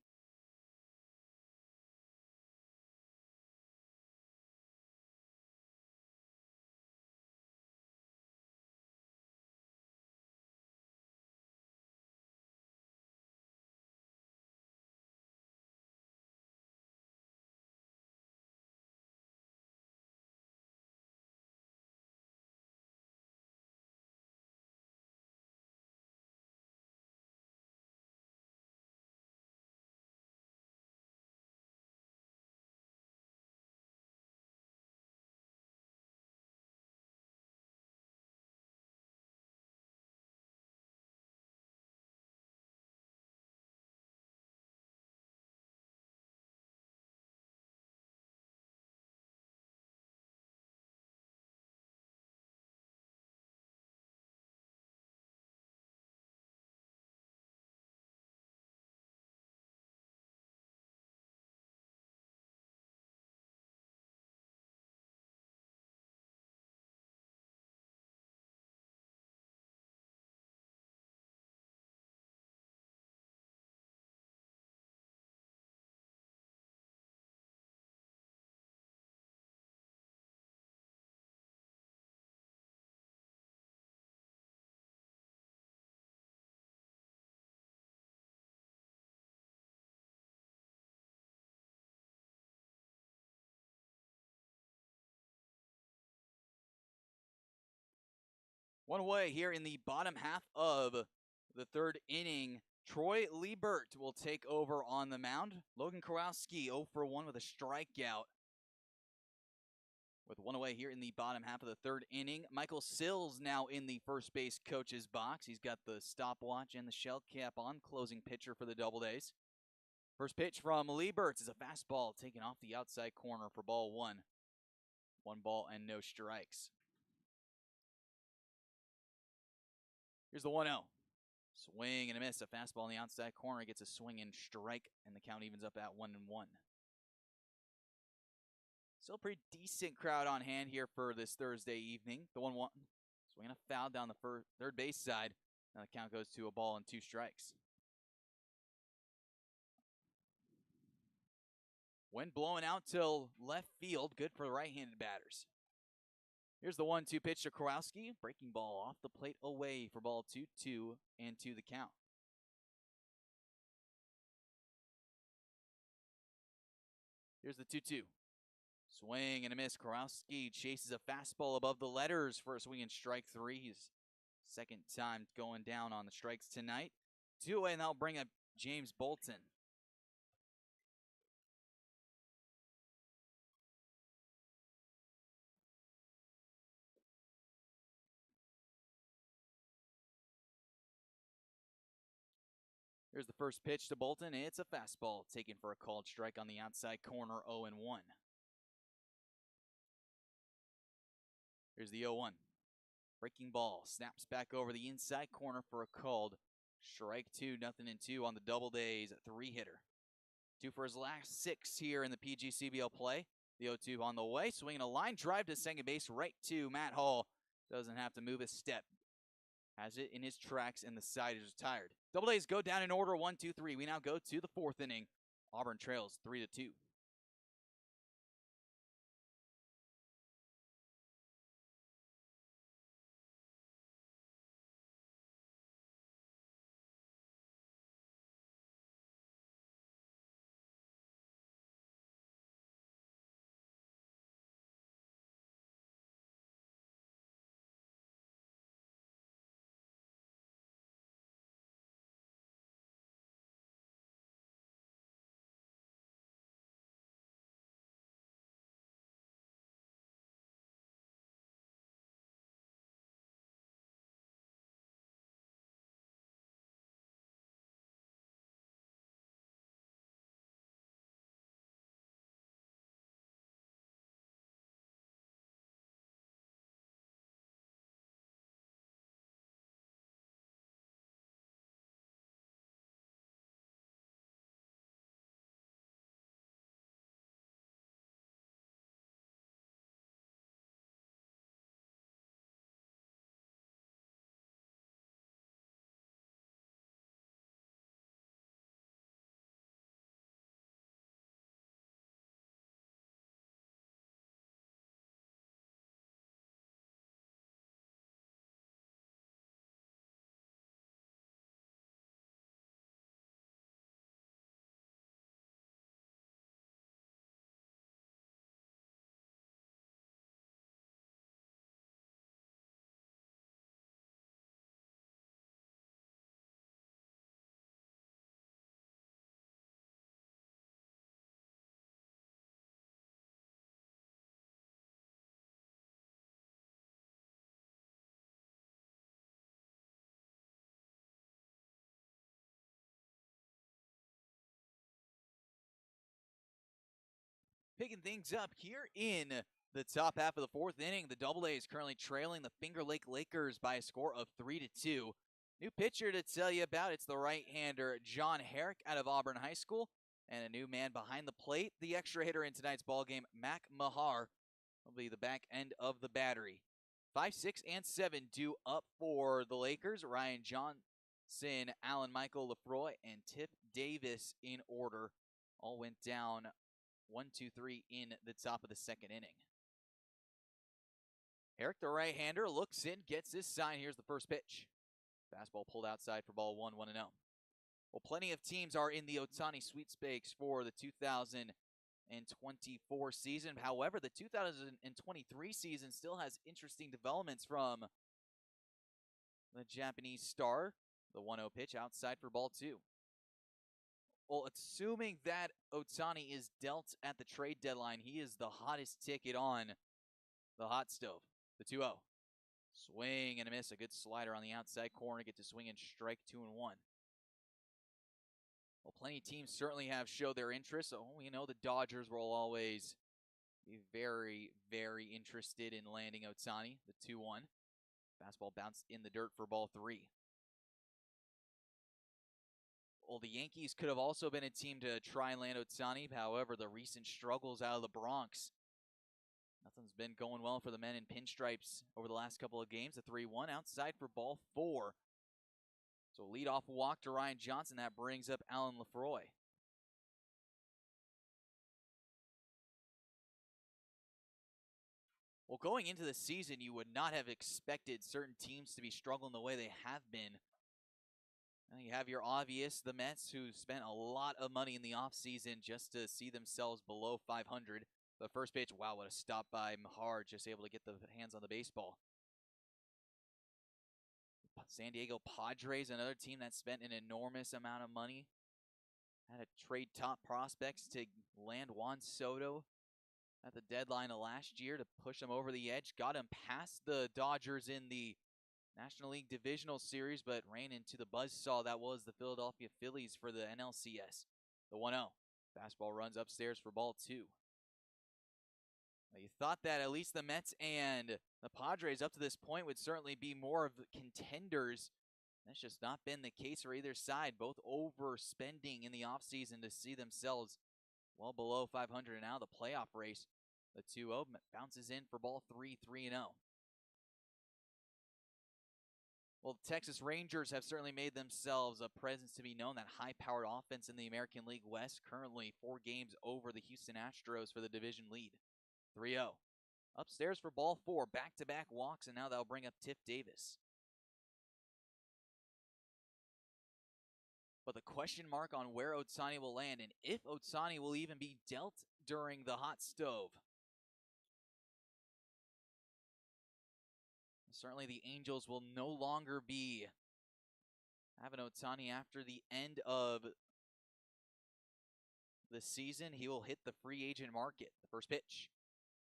One away here in the bottom half of the third inning. Troy Liebert will take over on the mound. Logan Kowalski 0 for 1 with a strikeout. With one away here in the bottom half of the third inning, Michael Sills now in the first base coach's box. He's got the stopwatch and the shell cap on, closing pitcher for the Doubledays. First pitch from Liebert is a fastball taken off the outside corner for ball 1. 1 ball and no strikes. Here's the 1-0. Swing and a miss. A fastball in the outside corner gets a swing and strike, and the count evens up at 1-1. Still a pretty decent crowd on hand here for this Thursday evening. The 1-1. Swinging a foul down the third base side. Now the count goes to a ball and 2 strikes. Wind blowing out till left field. Good for the right-handed batters. Here's the 1-2 pitch to Kowalski. Breaking ball off the plate away for ball 2-2 and 2 the count. Here's the 2-2. Swing and a miss. Kowalski chases a fastball above the letters for a swing and strike 3. His second time going down on the strikes tonight. 2 away, and that'll bring up James Bolton. Here's the first pitch to Bolton. It's a fastball taken for a called strike on the outside corner, 0-1. Here's the 0-1. Breaking ball snaps back over the inside corner for a called strike 2, 0-2 on the Doubledays 3-hitter. 2 for his last 6 here in the PGCBL play. The 0-2 on the way, swinging a line drive to second base right to Matt Hall. Doesn't have to move a step. Has it in his tracks, and the side is retired. Doubledays go down in order, 1-2-3. We now go to the 4th inning. Auburn trails 3-2. Picking things up here in the top half of the 4th inning. The Doubledays currently trailing the Finger Lake Lakers by a score of 3-2. New pitcher to tell you about, it's the right-hander John Herrick out of Auburn High School. And a new man behind the plate, the extra hitter in tonight's ballgame, Mac Mahar, will be the back end of the battery. 5, 6, and 7 due up for the Lakers. Ryan Johnson, Alan Michael Lefroy, and Tiff Davis in order. All went down 1-2-3 in the top of the 2nd inning. Herrick, the right-hander, looks in, gets his sign. Here's the first pitch. Fastball pulled outside for ball 1, 1-0. Well, plenty of teams are in the Ohtani sweepstakes for the 2024 season. However, the 2023 season still has interesting developments from the Japanese star. The 1-0 pitch outside for ball 2. Well, assuming that Ohtani is dealt at the trade deadline, he is the hottest ticket on the hot stove. The 2-0. Swing and a miss. A good slider on the outside corner. Get to swing and strike 2-1. Well, plenty of teams certainly have showed their interest. So, you know, the Dodgers will always be very, very interested in landing Ohtani. The 2-1. Fastball bounced in the dirt for ball 3. Well, the Yankees could have also been a team to try and land Ohtani. However, the recent struggles out of the Bronx, nothing's been going well for the men in pinstripes over the last couple of games. A 3-1 outside for ball 4. So leadoff walk to Ryan Johnson. That brings up Alan Lefroy. Well, going into the season, you would not have expected certain teams to be struggling the way they have been. Now you have your obvious, the Mets, who spent a lot of money in the offseason just to see themselves below 500. The first pitch, wow, what a stop by Mahar, just able to get the hands on the baseball. San Diego Padres, another team that spent an enormous amount of money. Had to trade top prospects to land Juan Soto at the deadline of last year to push him over the edge. Got him past the Dodgers in the National League Divisional Series, but ran into the buzzsaw that was the Philadelphia Phillies for the NLCS. The 1-0. Fastball runs upstairs for ball 2. Now, you thought that at least the Mets and the Padres up to this point would certainly be more of contenders. That's just not been the case for either side. Both overspending in the offseason to see themselves well below 500 and out of the playoff race. The 2-0 bounces in for ball 3, 3-0. Well, the Texas Rangers have certainly made themselves a presence to be known. That high-powered offense in the American League West, currently 4 games over the Houston Astros for the division lead. 3-0. Upstairs for ball 4, back-to-back walks, and now that'll bring up Tiff Davis. But the question mark on where Ohtani will land and if Ohtani will even be dealt during the hot stove. Certainly the Angels will no longer be having Ohtani after the end of the season. He will hit the free agent market. The first pitch.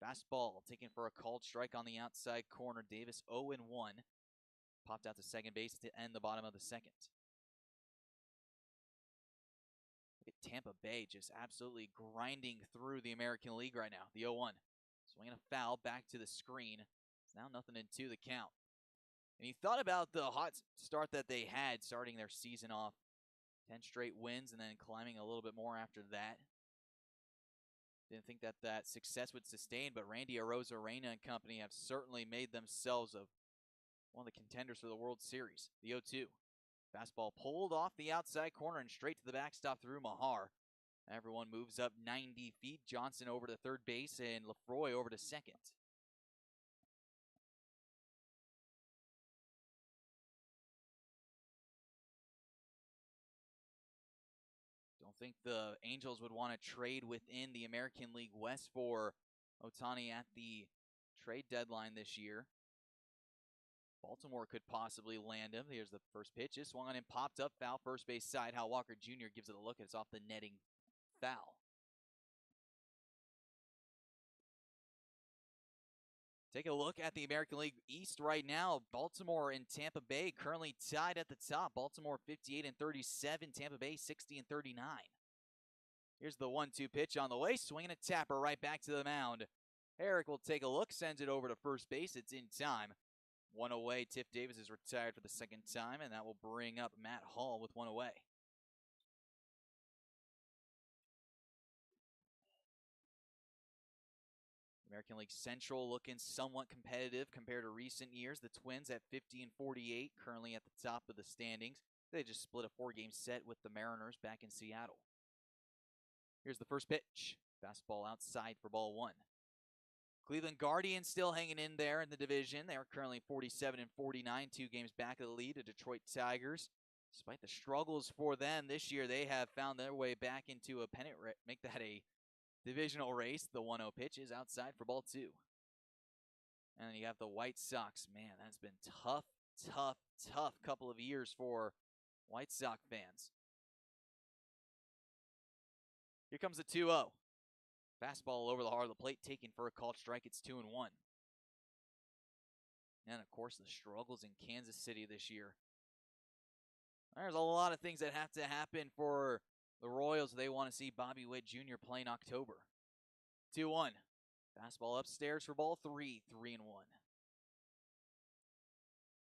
Fastball taken for a called strike on the outside corner. Davis 0-1. Popped out to second base to end the bottom of the second. Look at Tampa Bay just absolutely grinding through the American League right now. The 0-1. Swinging a foul back to the screen. It's now 0-2 the count. And you thought about the hot start that they had starting their season off. 10 straight wins and then climbing a little bit more after that. Didn't think that that success would sustain, but Randy Arozarena and company have certainly made themselves one of the contenders for the World Series. The 0-2. Fastball pulled off the outside corner and straight to the backstop through Mahar. Everyone moves up 90 feet. Johnson over to third base and Lefroy over to second. Don't think the Angels would want to trade within the American League West for Ohtani at the trade deadline this year. Baltimore could possibly land him. Here's the first pitch. It swung on and popped up. Foul first base side. Hal Walker Jr. gives it a look. It's off the netting. Foul. Take a look at the American League East right now. Baltimore and Tampa Bay currently tied at the top. Baltimore 58-37. Tampa Bay 60-39. Here's the 1-2 pitch on the way. Swinging a tapper right back to the mound. Herrick will take a look. Sends it over to first base. It's in time. One away. Tiff Davis is retired for the second time, and that will bring up Matt Hall with one away. American League Central looking somewhat competitive compared to recent years. The Twins at 50-48, currently at the top of the standings. They just split a 4-game set with the Mariners back in Seattle. Here's the first pitch. Fastball outside for ball 1. Cleveland Guardians still hanging in there in the division. They are currently 47-49, 2 games back of the lead. The Detroit Tigers, despite the struggles for them this year, they have found their way back into a pennant race. Make that a divisional race. The 1-0 pitch is outside for ball 2. And then you have the White Sox. Man, that's been tough tough couple of years for White Sox fans. Here comes the 2-0. Fastball over the heart of the plate, taken for a called strike. It's 2-1. And, of course, the struggles in Kansas City this year. There's a lot of things that have to happen for the Royals. They want to see Bobby Witt Jr. play in October. 2-1. Fastball upstairs for ball 3, 3-1.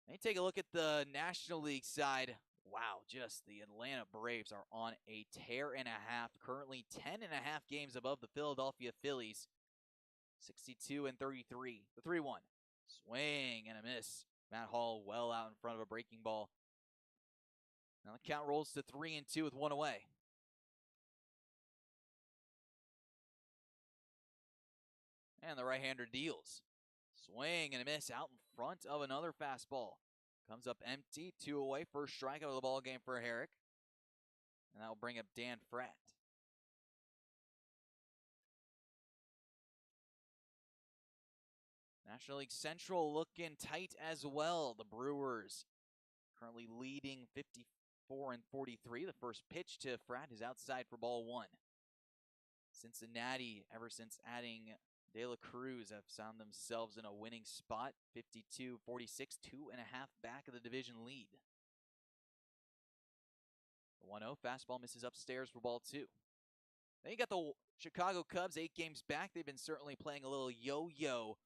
Let me take a look at the National League side. Wow, just the Atlanta Braves are on a tear and a half. Currently 10.5 games above the Philadelphia Phillies. 62-33. The 3-1. Swing and a miss. Matt Hall well out in front of a breaking ball. Now the count rolls to 3-2 with one away. And the right-hander deals. Swing and a miss out in front of another fastball. Comes up empty, 2 away. First strikeout of the ball game for Herrick. And that will bring up Dan Fratt. National League Central looking tight as well. The Brewers currently leading 54-43. The first pitch to Fratt is outside for ball 1. Cincinnati, ever since adding De La Cruz, have found themselves in a winning spot. 52-46, 2.5 back of the division lead. The 1-0 fastball misses upstairs for ball 2. Then you got the Chicago Cubs, 8 games back. They've been certainly playing a little yo-yo.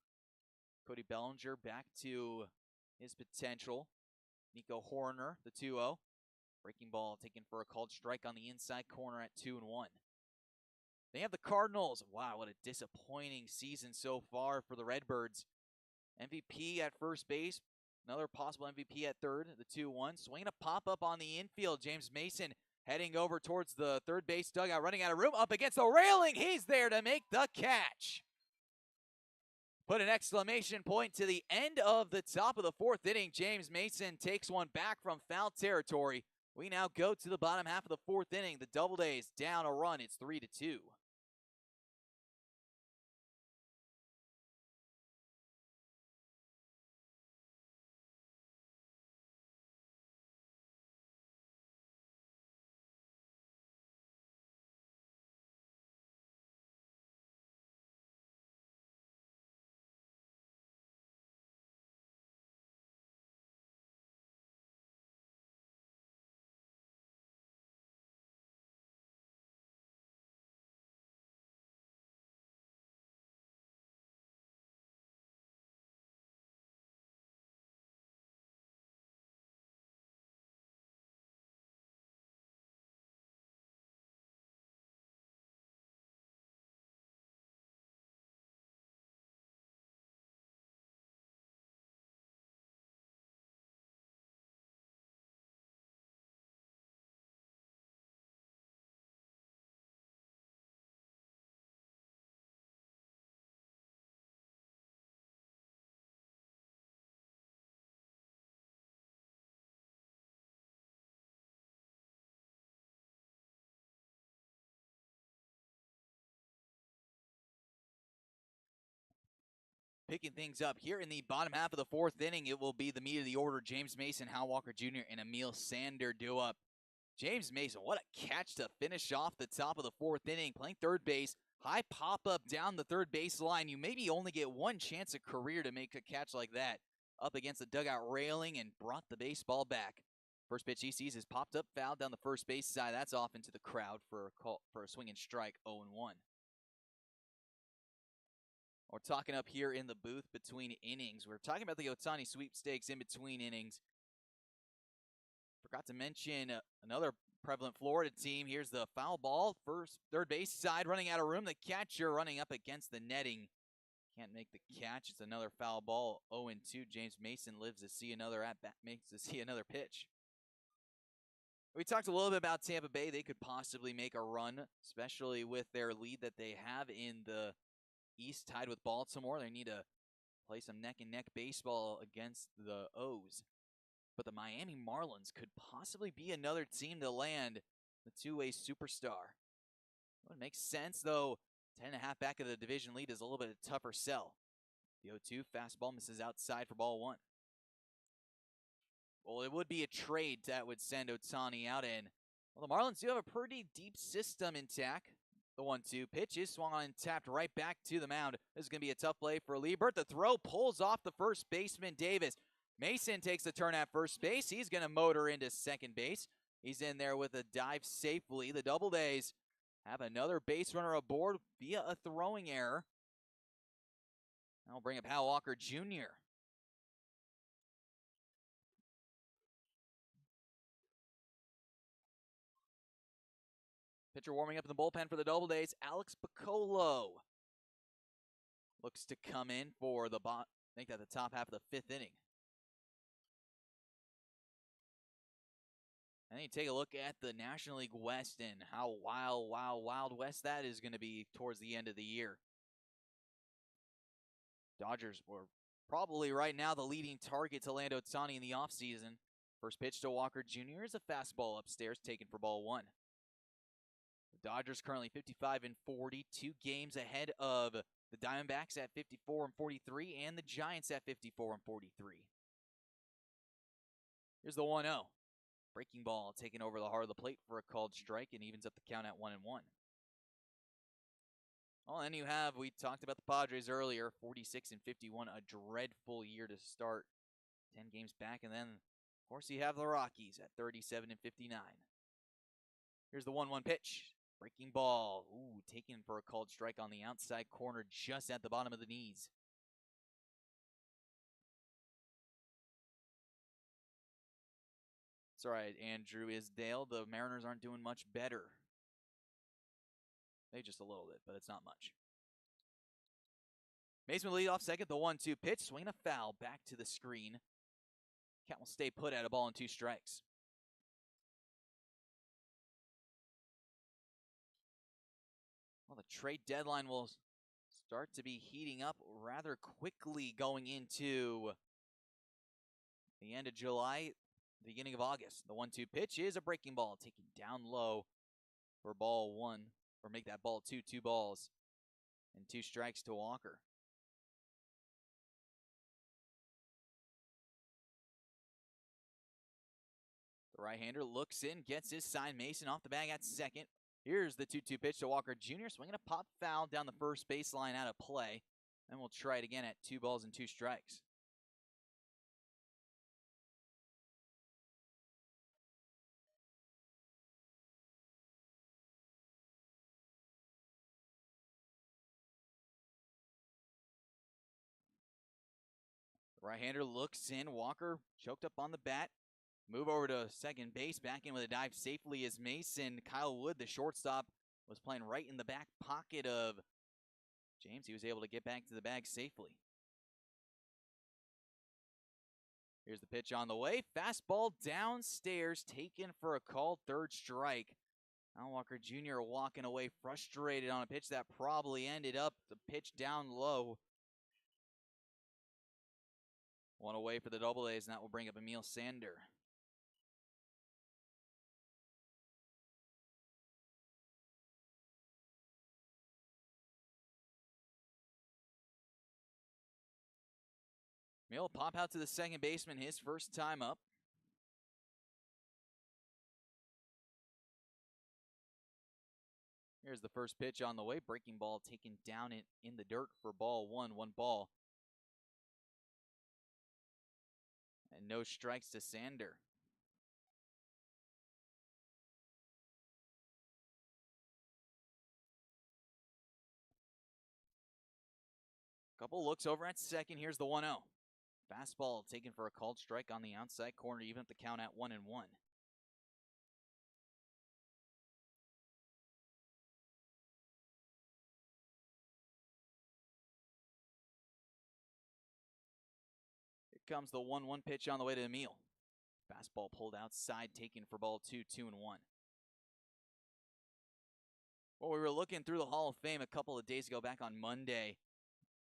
Cody Bellinger back to his potential. Nico Horner, the 2-0. Breaking ball taken for a called strike on the inside corner at 2-1. They have the Cardinals. Wow, what a disappointing season so far for the Redbirds. MVP at first base. Another possible MVP at third, the 2-1. Swinging a pop-up on the infield. James Mason heading over towards the third base dugout, running out of room, up against the railing. He's there to make the catch. Put an exclamation point to the end of the top of the 4th inning. James Mason takes one back from foul territory. We now go to the bottom half of the 4th inning. The Doubledays down a run. It's 3-2. Picking things up here in the bottom half of the 4th inning, it will be the meat of the order. James Mason, Hal Walker Jr., and Emil Sander do up. James Mason, what a catch to finish off the top of the 4th inning. Playing third base, high pop-up down the third base line. You maybe only get one chance a career to make a catch like that. Up against the dugout railing and brought the baseball back. First pitch he sees is popped up, foul down the first base side. That's off into the crowd for a swing and strike, 0-1. We're talking up here in the booth between innings. We're talking about the Ohtani sweepstakes in between innings. Forgot to mention another prevalent Florida team. Here's the foul ball. Third base side running out of room. The catcher running up against the netting. Can't make the catch. It's another foul ball. 0-2. James Mason lives to see another at-bat, makes to see another pitch. We talked a little bit about Tampa Bay. They could possibly make a run, especially with their lead that they have in the East, tied with Baltimore. They need to play some neck-and-neck baseball against the O's. But the Miami Marlins could possibly be another team to land the two-way superstar. It makes sense, though. 10.5 back of the division lead is a little bit of a tougher sell. The 0-2 fastball misses outside for ball 1. Well, it would be a trade that would send Ohtani out in. Well, the Marlins do have a pretty deep system intact. The 1-2 pitch is swung on and tapped right back to the mound. This is going to be a tough play for Liebert. The throw pulls off the first baseman, Davis. Mason takes the turn at first base. He's going to motor into second base. He's in there with a dive safely. The Doubledays have another base runner aboard via a throwing error. That'll bring up Hal Walker Jr. Pitcher warming up in the bullpen for the Doubledays, Alex Piccolo. Looks to come in for the top half of the 5th inning. And then you take a look at the National League West and how wild west that is going to be towards the end of the year. Dodgers were probably right now the leading target to land Ohtani in the offseason. First pitch to Walker Jr. is a fastball upstairs taken for ball 1. The Dodgers currently 55-40, 2 games ahead of the Diamondbacks at 54-43 and the Giants at 54-43. Here's the 1-0. Breaking ball taken over the heart of the plate for a called strike and evens up the count at 1-1. Well, then you have, we talked about the Padres earlier, 46-51, a dreadful year to start. 10 games back, and then, of course, you have the Rockies at 37-59. Here's the 1-1 pitch. Breaking ball. Ooh, taken for a called strike on the outside corner just at the bottom of the knees. It's all right, Andrew Isdale. The Mariners aren't doing much better. They just a little bit, but it's not much. Mason will lead off second. The 1-2 pitch. Swinging a foul back to the screen. Count will stay put at a ball and 2 strikes. Well, the trade deadline will start to be heating up rather quickly going into the end of July, beginning of August. The 1-2 pitch is a breaking ball taken down low for ball 1, or make that ball 2, 2 balls and 2 strikes to Walker. The right-hander looks in, gets his sign. Mason off the bag at second. Here's the 2-2 pitch to Walker Jr. Swinging a pop foul down the first baseline out of play. And we'll try it again at 2 balls and 2 strikes. The right-hander looks in. Walker choked up on the bat. Move over to second base. Back in with a dive safely is Mason. Kyle Wood, the shortstop, was playing right in the back pocket of James. He was able to get back to the bag safely. Here's the pitch on the way. Fastball downstairs, taken for a called 3rd strike. Al Walker Jr. walking away frustrated on a pitch that probably ended up the pitch down low. 1 away for the Doubledays, and that will bring up Emil Sander. Emil pop out to the second baseman, his first time up. Here's the first pitch on the way. Breaking ball taken down in the dirt for ball 1, 1 ball. And no strikes to Sander. Couple looks over at second. Here's the 1-0. Fastball taken for a called strike on the outside corner, even at the count at 1-1. Here comes the 1-1 pitch on the way to Emil. Fastball pulled outside, taken for ball 2, 2-1. Well, we were looking through the Hall of Fame a couple of days ago, back on Monday.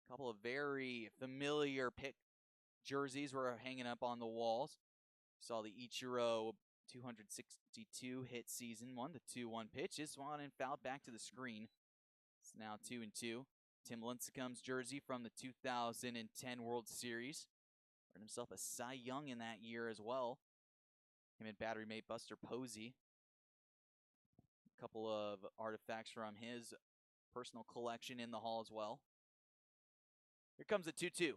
A couple of very familiar pick jerseys were hanging up on the walls. Saw the Ichiro 262 hit season 1. The 2-1 pitch is swung and fouled back to the screen. It's now 2-2. Tim Lincecum's jersey from the 2010 World Series. Earned himself a Cy Young in that year as well. Him and battery mate Buster Posey. A couple of artifacts from his personal collection in the Hall as well. Here comes the 2-2.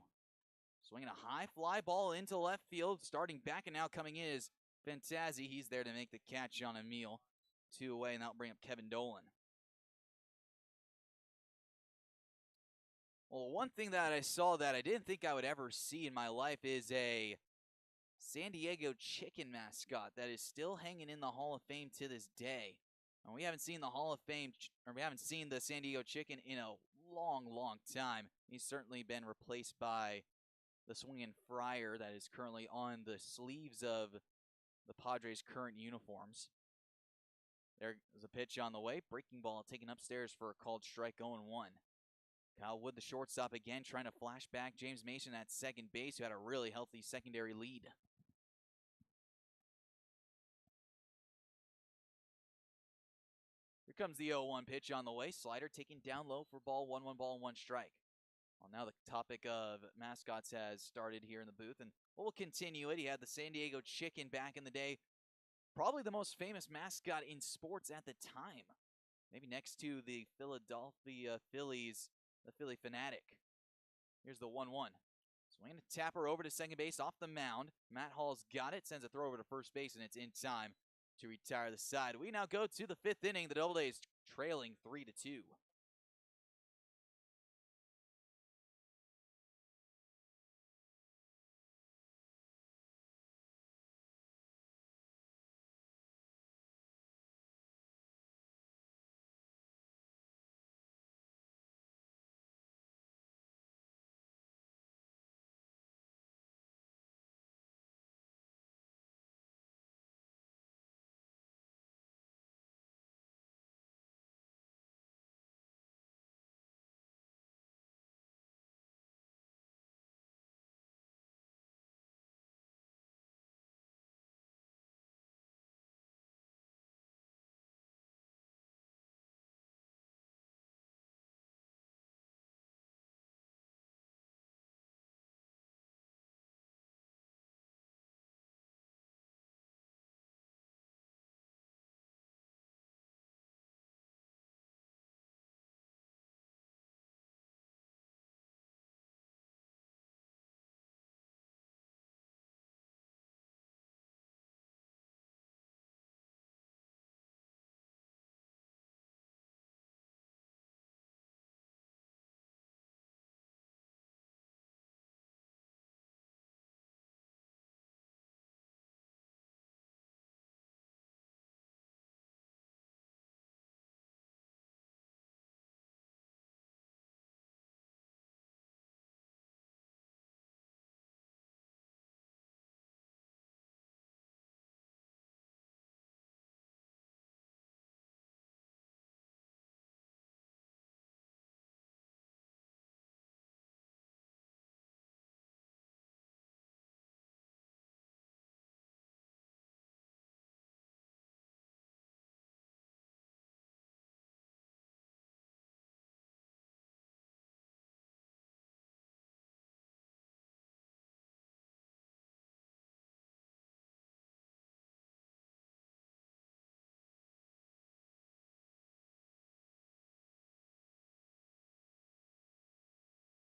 Swinging a high fly ball into left field. Starting back and now coming in is Fantazzi. He's there to make the catch on Emil. 2 away, and that'll bring up Kevin Dolan. Well, one thing that I saw that I didn't think I would ever see in my life is a San Diego Chicken mascot that is still hanging in the Hall of Fame to this day. And we haven't seen the Hall of Fame, or we haven't seen the San Diego Chicken in a long, long time. He's certainly been replaced by the swinging Friar that is currently on the sleeves of the Padres' current uniforms. There's a pitch on the way. Breaking ball taken upstairs for a called strike, 0-1. Kyle Wood, the shortstop, again trying to flash back James Mason at second base, who had a really healthy secondary lead. Here comes the 0-1 pitch on the way. Slider taken down low for ball 1-1, ball 1 strike. Well, now the topic of mascots has started here in the booth, and we'll continue it. He had the San Diego Chicken back in the day. Probably the most famous mascot in sports at the time. Maybe next to the Philadelphia Phillies, the Philly Fanatic. Here's the 1-1. Swinging a tapper over to second base off the mound. Matt Hall's got it, sends a throw over to first base, and it's in time to retire the side. We now go to the 5th inning. The Doubledays trailing 3-2.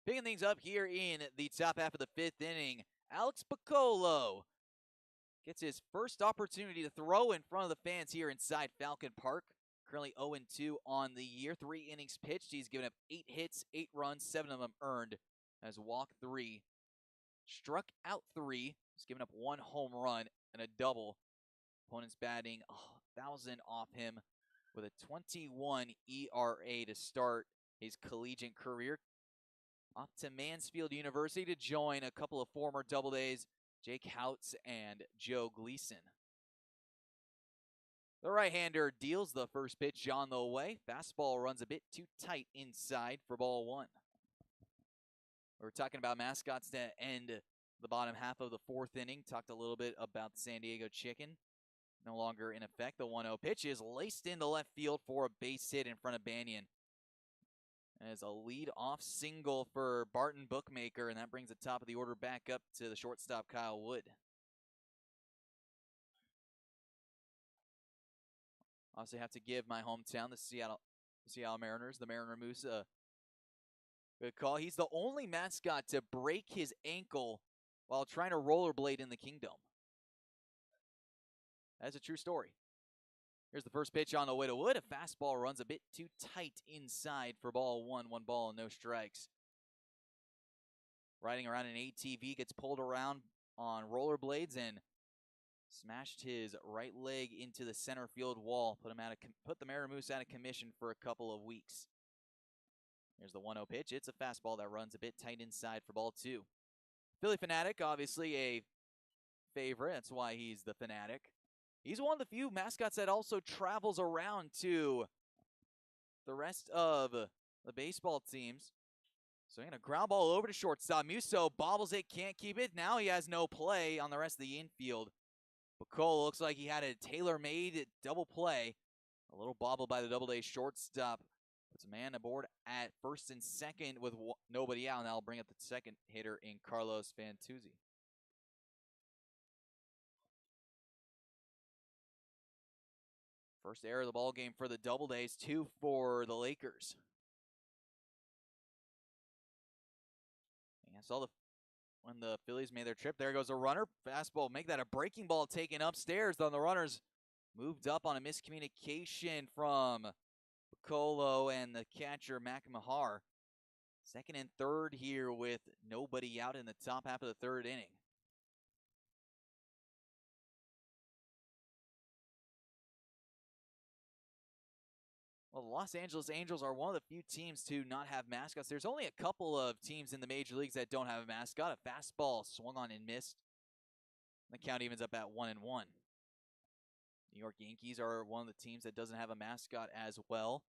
Picking things up here in the top half of the 5th inning, Alex Piccolo gets his first opportunity to throw in front of the fans here inside Falcon Park. Currently 0-2 on the year. 3 innings pitched. He's given up 8 hits, 8 runs, 7 of them earned. Has walked 3, struck out 3. He's given up 1 home run and a double. Opponents batting 1,000 off him with a 21 ERA to start his collegiate career. Off to Mansfield University to join a couple of former Doubledays, Jake Houts and Joe Gleason. The right-hander deals the first pitch on the way. Fastball runs a bit too tight inside for ball 1. We're talking about mascots to end the bottom half of the 4th inning. Talked a little bit about the San Diego Chicken. No longer in effect. The 1-0 pitch is laced into left field for a base hit in front of Banyan. as a lead-off single for Barton Bookmaker, and that brings the top of the order back up to the shortstop, Kyle Wood. Obviously, have to give my hometown, the Seattle Mariners, the Mariner Moose, a good call. He's the only mascot to break his ankle while trying to rollerblade in the Kingdom. That's a true story. Here's the first pitch on the way to Wood. A fastball runs a bit too tight inside for ball one. 1 ball and no strikes. Riding around an ATV, gets pulled around on rollerblades and smashed his right leg into the center field wall. Put the Mariner Moose out of commission for a couple of weeks. Here's the 1-0 pitch. It's a fastball that runs a bit tight inside for ball 2. Philly Fanatic, obviously a favorite. That's why he's the Fanatic. He's one of the few mascots that also travels around to the rest of the baseball teams. So going to ground ball over to shortstop. Musso bobbles it, can't keep it. Now he has no play on the rest of the infield. Bacall looks like he had a tailor-made double play. A little bobble by the Doubledays shortstop. Puts a man aboard at first and second with nobody out. And that'll bring up the second hitter in Carlos Fantuzzi. First error of the ball game for the Doubledays, 2 for the Lakers. And I saw when the Phillies made their trip, there goes a runner. Fastball, make that a breaking ball taken upstairs. Then the runners moved up on a miscommunication from Piccolo and the catcher, McMahar. Second and third here with nobody out in the top half of the third inning. Well, the Los Angeles Angels are one of the few teams to not have mascots. There's only a couple of teams in the major leagues that don't have a mascot. A fastball swung on and missed. The count evens up at 1-1. New York Yankees are one of the teams that doesn't have a mascot as well.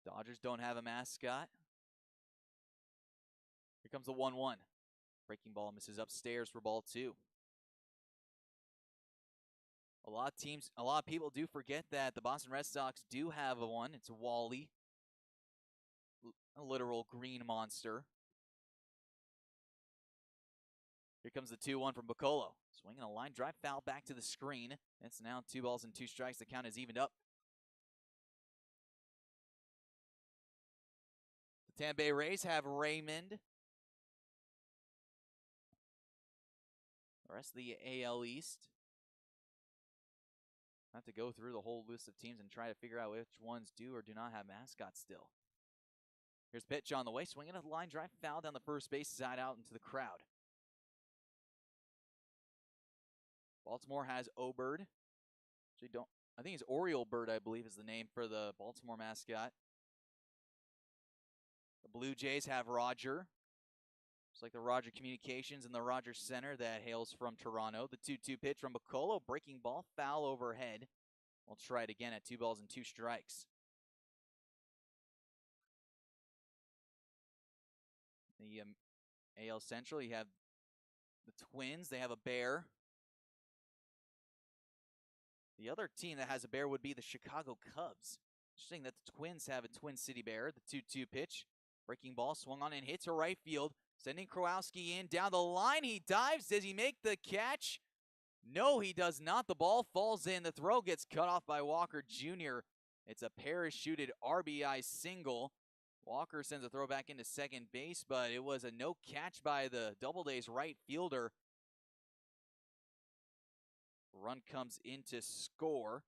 Dodgers don't have a mascot. Here comes the 1-1. Breaking ball misses upstairs for ball 2. A lot of people do forget that the Boston Red Sox do have one. It's Wally, a literal green monster. Here comes the 2-1 from Piccolo. Swinging a line drive foul back to the screen. It's now 2 balls and 2 strikes. The count is evened up. The Tampa Bay Rays have Raymond. The rest of the AL East. I have to go through the whole list of teams and try to figure out which ones do or do not have mascots still. Here's the pitch on the way. Swinging a line drive foul down the first base side out into the crowd. Baltimore has O-Bird. I think it's Oriole Bird, I believe, is the name for the Baltimore mascot. The Blue Jays have Roger. It's like the Roger Communications and the Rogers Center that hails from Toronto. The 2-2 pitch from Piccolo, breaking ball, foul overhead. We'll try it again at 2 balls and 2 strikes. The AL Central, you have the Twins. They have a bear. The other team that has a bear would be the Chicago Cubs. Interesting that the Twins have a Twin City Bear. The 2-2 pitch. Breaking ball swung on and hit to right field. Sending Kowalski in down the line. He dives. Does he make the catch? No, he does not. The ball falls in. The throw gets cut off by Walker Jr. It's a parachuted RBI single. Walker sends a throw back into second base, but it was a no catch by the Doubledays right fielder. Run comes in to score.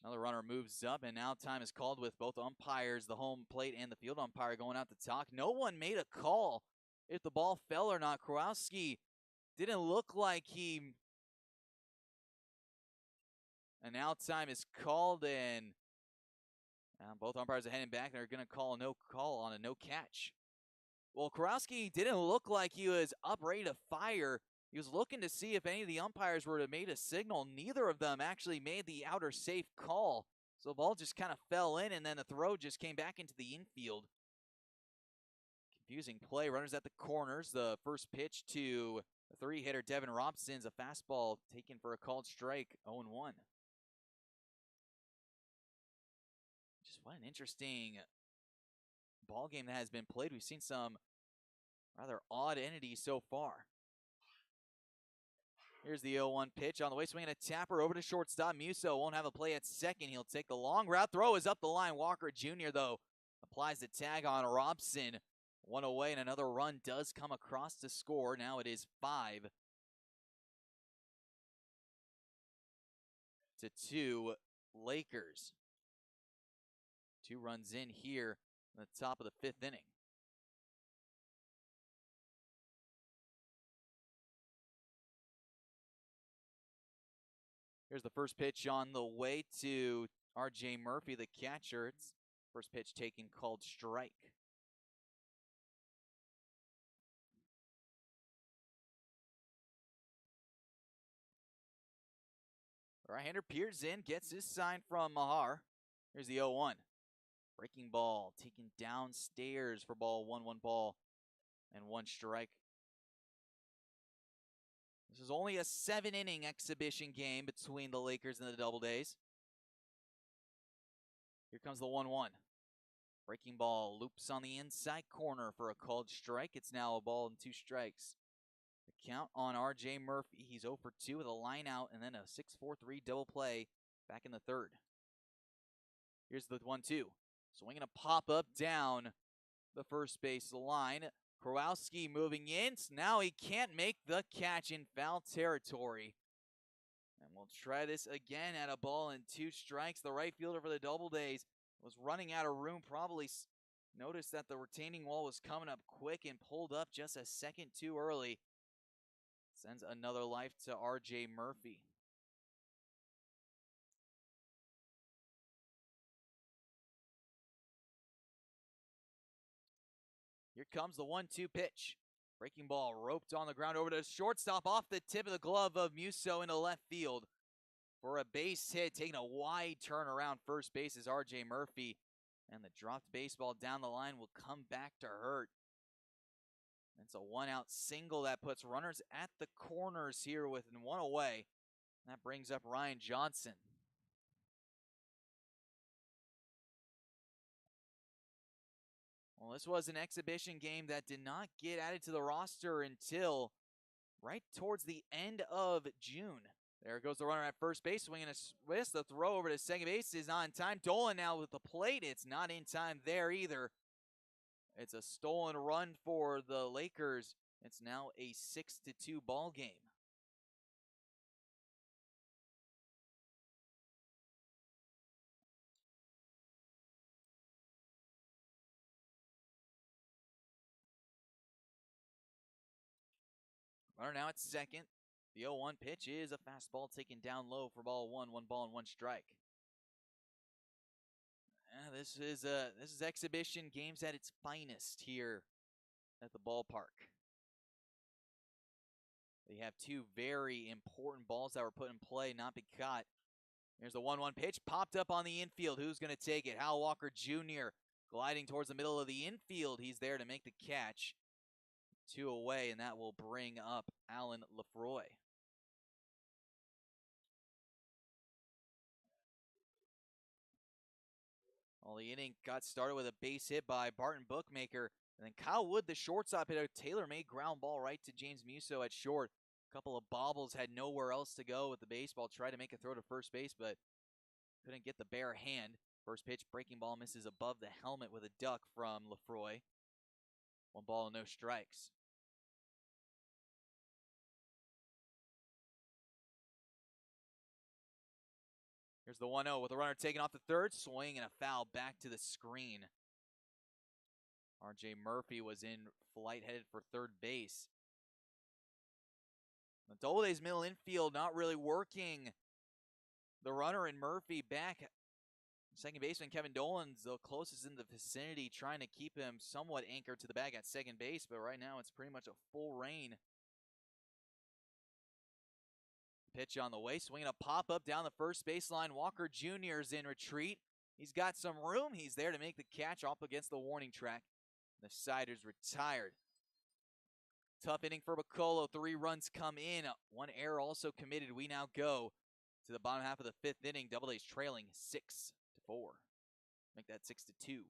Another runner moves up, and now time is called with both umpires, the home plate and the field umpire, going out to talk. No one made a call if the ball fell or not. Kowalski didn't look like he... And now time is called, and both umpires are heading back. They're going to call a no call on a no catch. Well, Kowalski didn't look like he was up ready to fire. He was looking to see if any of the umpires were to have made a signal. Neither of them actually made the outer safe call. So the ball just kind of fell in, and then the throw just came back into the infield. Confusing play. Runners at the corners. The first pitch to the 3-hitter Devin Robson's a fastball taken for a called strike, 0-1. What an interesting ball game that has been played. We've seen some rather odd entities so far. Here's the 0-1 pitch on the way, swinging a tapper over to shortstop. Musso won't have a play at second. He'll take the long route. Throw is up the line. Walker Jr., though, applies the tag on Robson. One away, and another run does come across to score. Now it is 5-2 Lakers. 2 runs in here in the top of the 5th inning. Here's the first pitch on the way to R.J. Murphy, the catcher. It's first pitch taken, called strike. The right-hander peers in, gets his sign from Mahar. Here's the 0-1. Breaking ball, taken downstairs for ball 1, 1 ball, and 1 strike. This is only a 7-inning exhibition game between the Lakers and the Doubledays. Here comes the 1-1. Breaking ball loops on the inside corner for a called strike. It's now a ball and 2 strikes. The count on R.J. Murphy. He's 0 for 2 with a line out and then a 6-4-3 double play back in the 3rd. Here's the 1-2. Swinging a pop-up down the first base line. Kowalski moving in. Now he can't make the catch in foul territory. And we'll try this again at a ball and 2 strikes. The right fielder for the Doubledays was running out of room. Probably noticed that the retaining wall was coming up quick and pulled up just a second too early. Sends another life to R.J. Murphy. Here comes the 1-2 pitch. Breaking ball roped on the ground over to shortstop, off the tip of the glove of Musso into left field for a base hit. Taking a wide turn around first base is R.J. Murphy. And the dropped baseball down the line will come back to hurt. It's a 1-out single that puts runners at the corners here with 1 away. That brings up Ryan Johnson. Well, this was an exhibition game that did not get added to the roster until right towards the end of June. There goes the runner at first base, swinging a twist. The throw over to second base is on time. Dolan now with the plate. It's not in time there either. It's a stolen run for the Lakers. It's now a 6-2 ball game. Runner now at second. The 0-1 pitch is a fastball taken down low for ball 1, 1 ball and 1 strike. This is exhibition games at its finest here at the ballpark. They have 2 very important balls that were put in play, not be caught. Here's the 1-1 pitch, popped up on the infield. Who's going to take it? Hal Walker Jr. gliding towards the middle of the infield. He's there to make the catch. 2 away, and that will bring up Alan Lefroy. Well, the inning got started with a base hit by Barton Bookmaker. And then Kyle Wood, the shortstop, hit a tailor-made ground ball right to James Musso at short. A couple of bobbles, had nowhere else to go with the baseball. Tried to make a throw to first base, but couldn't get the bare hand. First pitch, breaking ball misses above the helmet with a duck from Lefroy. 1 ball and no strikes. Here's the 1-0 with the runner taken off the third. Swing and a foul back to the screen. R.J. Murphy was in flight, headed for third base. The Doubledays middle infield not really working. The runner and Murphy back. Second baseman Kevin Dolan's the closest in the vicinity, trying to keep him somewhat anchored to the bag at second base, but right now it's pretty much a full rain. Pitch on the way, swinging a pop-up down the first baseline. Walker Jr.'s in retreat. He's got some room. He's there to make the catch up against the warning track. The sider's retired. Tough inning for Bacolo. 3 runs come in. 1 error also committed. We now go to the bottom half of the 5th inning. Doubledays trailing 6-4. Make that 6-2.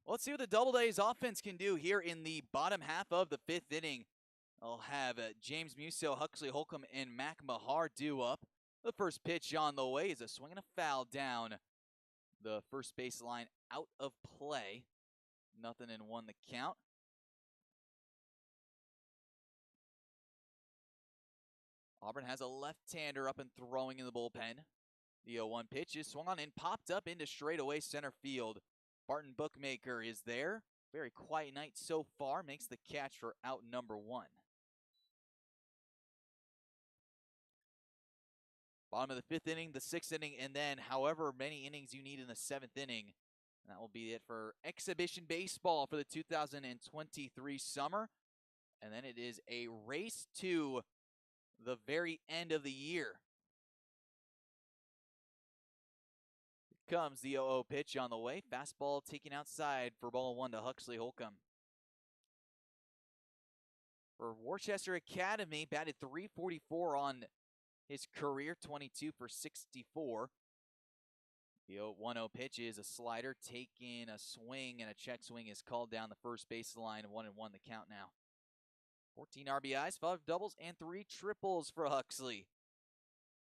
Let's see what the Doubledays offense can do here in the bottom half of the 5th inning. I'll have James Musso, Huxley Holcomb, and Mac Mahar due up. The first pitch on the way is a swing and a foul down the first base line, out of play. 0-1 the count. Auburn has a left-hander up and throwing in the bullpen. The 0-1 pitch is swung on and popped up into straightaway center field. Barton Bookmaker is there. Very quiet night so far. Makes the catch for out number 1. Bottom of the 5th inning, the 6th inning, and then however many innings you need in the 7th inning. And that will be it for exhibition baseball for the 2023 summer. And then it is a race to the very end of the year. Here comes the 0-0 pitch on the way. Fastball taken outside for ball 1 to Huxley Holcomb. For Worcester Academy, batted .344 on his career, 22 for 64. The 1-0 pitch is a slider, taking a swing, and a check swing is called down the first base line. 1-1 the count now. 14 RBIs, 5 doubles, and 3 triples for Huxley.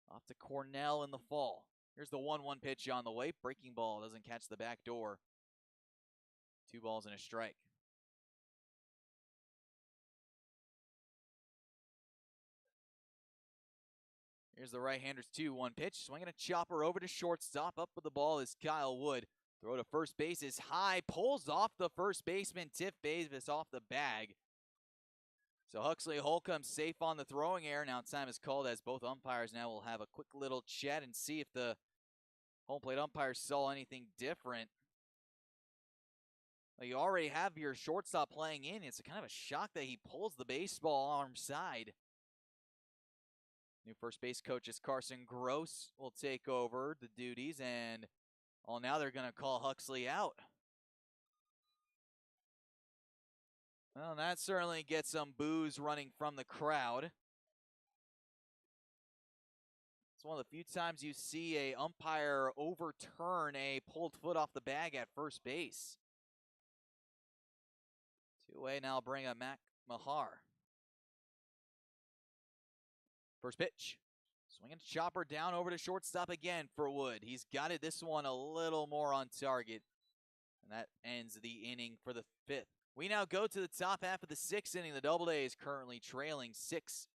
Off to Cornell in the fall. Here's the 1-1 pitch on the way. Breaking ball doesn't catch the back door. 2 balls and a strike. Here's the right-hander's 2-1 pitch. Swinging a chopper over to shortstop. Up with the ball is Kyle Wood. Throw to first base is high. Pulls off the first baseman. Tiff Davis off the bag. So Huxley Holcomb safe on the throwing error. Now time is called as both umpires now will have a quick little chat and see if the home plate umpires saw anything different. Well, you already have your shortstop playing in. It's kind of a shock that he pulls the baseball arm side. New first base coach is Carson Gross will take over the duties, and now they're going to call Huxley out. Well, that certainly gets some boos running from the crowd. It's one of the few times you see a umpire overturn a pulled foot off the bag at first base. 2-away now, bring up Mac Mahar. First pitch. Swinging chopper down over to shortstop again for Wood. He's got it this one a little more on target. And that ends the inning for the fifth. We now go to the top half of the sixth inning. The Doubledays currently trailing 6-2.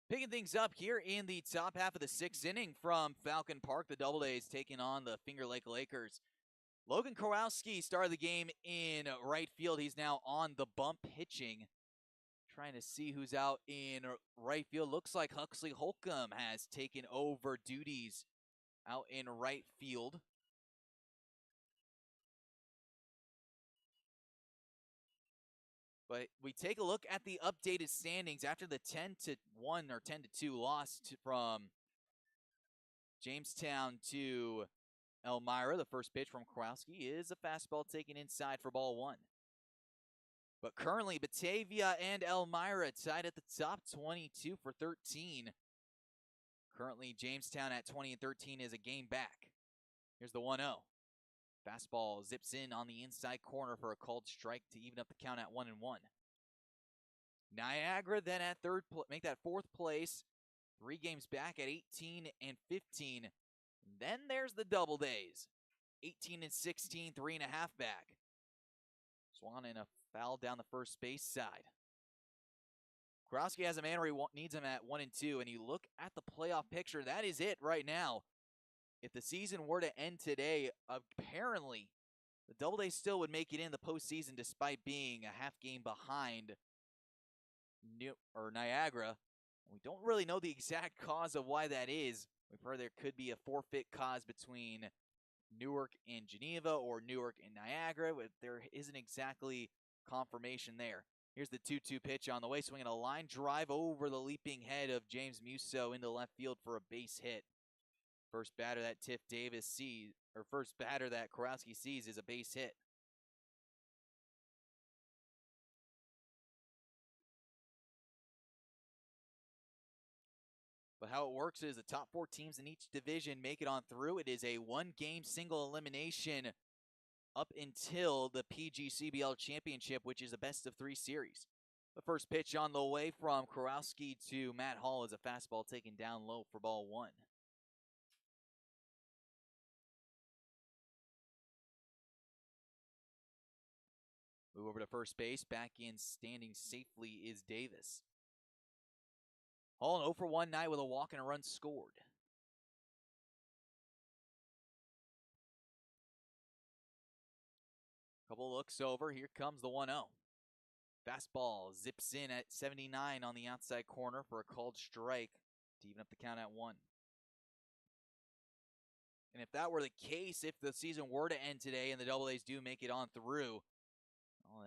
Picking things up here in the top half of the sixth inning from Falcon Park, the Doubledays taking on the Finger Lake Lakers. Logan Kowalski started the game in right field. He's now on the bump pitching. Trying to see who's out in right field. Looks like Huxley Holcomb has taken over duties out in right field. But we take a look at the updated standings after the 10-1 or 10-2 loss from Jamestown to Elmira. The first pitch from Kowalski is a fastball taken inside for ball one. But currently, Batavia and Elmira tied at the top, 22 for 13. Currently, Jamestown at 20 and 13 is a game back. Here's the 1-0. Fastball zips in on the inside corner for a called strike to even up the count at 1-1. Niagara then at third, make that fourth place. 3 games back at 18 and 15. And then there's the Doubledays, 18 and 16, 3.5 back. Swan in a foul down the first base side. Kowalski has a man where he needs him at 1 and 2, and you look at the playoff picture. That is it right now. If the season were to end today, apparently the Doubledays still would make it in the postseason despite being a half game behind Niagara. We don't really know the exact cause of why that is. We've heard there could be a forfeit cause between Newark and Geneva or Newark and Niagara, but there isn't exactly confirmation there. Here's the 2-2 pitch on the way, swinging a line drive over the leaping head of James Musso into left field for a base hit. First batter that Tiff Davis sees, or first batter that Kurowski sees, is a base hit. But how it works is the top 4 teams in each division make it on through. It is a 1-game single elimination up until the PGCBL championship, which is a best-of-3 series. The first pitch on the way from Kurowski to Matt Hall is a fastball taken down low for ball 1. Move over to first base. Back in standing safely is Davis. Hall an 0 for 1 night with a walk and a run scored. Couple looks over. Here comes the 1-0. Fastball zips in at 79 on the outside corner for a called strike to even up the count at 1. And if that were the case, if the season were to end today and the Double A's do make it on through, oh,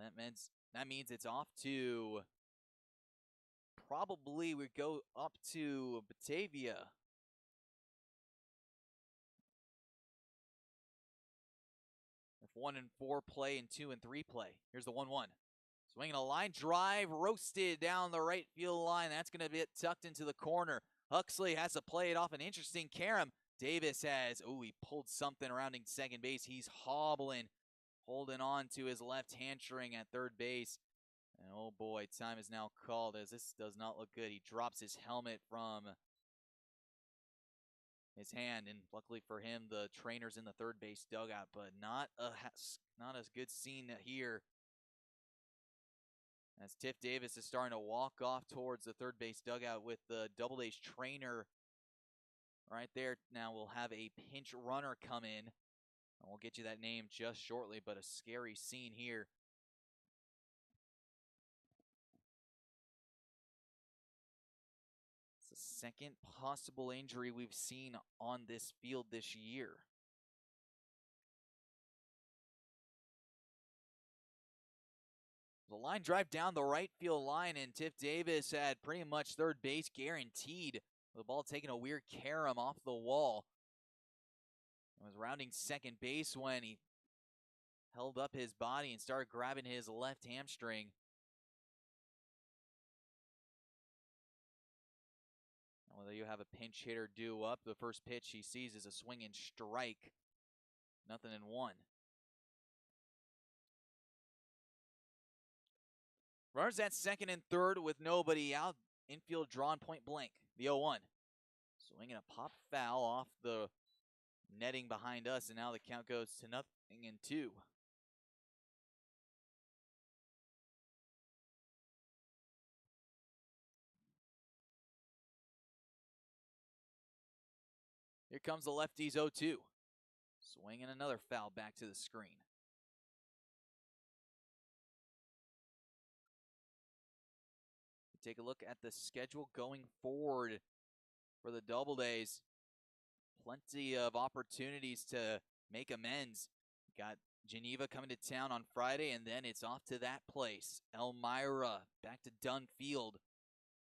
that means it's off to, probably would go up to Batavia. If 1 and 4 play and 2 and 3 play. Here's the 1-1. Swinging a line drive, roasted down the right field line. That's going to get tucked into the corner. Huxley has to play it off an interesting carom. Davis has, he pulled something around in second base. He's hobbling, holding on to his left hamstring at third base. And oh boy, time is now called as this does not look good. He drops his helmet from his hand, and luckily for him, the trainer's in the third base dugout, but not a good scene here. As Tiff Davis is starting to walk off towards the third base dugout with the Doubledays trainer right there. Now we'll have a pinch runner come in. And we'll get you that name just shortly, but a scary scene here. It's the second possible injury we've seen on this field this year. The line drive down the right field line, and Tiff Davis had pretty much third base guaranteed. The ball taking a weird carom off the wall. It was rounding second base when he held up his body and started grabbing his left hamstring. Whether you have a pinch hitter due up, the first pitch he sees is a swing and strike. 0-1. Runners at second and third with nobody out. Infield drawn point blank. The 0-1. Swinging a pop foul off the netting behind us, and now the count goes to 0-2. Here comes the lefties 0-2. Swinging another foul back to the screen. Take a look at the schedule going forward for the Doubledays. Plenty of opportunities to make amends. Got Geneva coming to town on Friday, and then it's off to that place. Elmira back to Dunn Field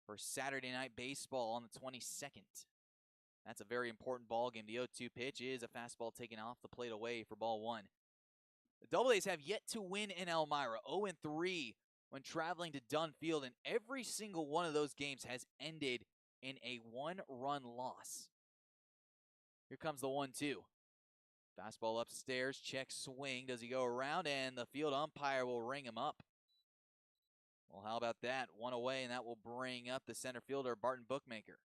for Saturday Night Baseball on the 22nd. That's a very important ball game. The 0-2 pitch is a fastball taken off the plate away for ball 1. The Doubledays have yet to win in Elmira, 0-3 when traveling to Dunn Field, and every single one of those games has ended in a 1-run loss. Here comes the 1-2. Fastball upstairs, check swing. Does he go around? And the field umpire will ring him up. Well, how about that? One away, and that will bring up the center fielder, Barton Bookmaker.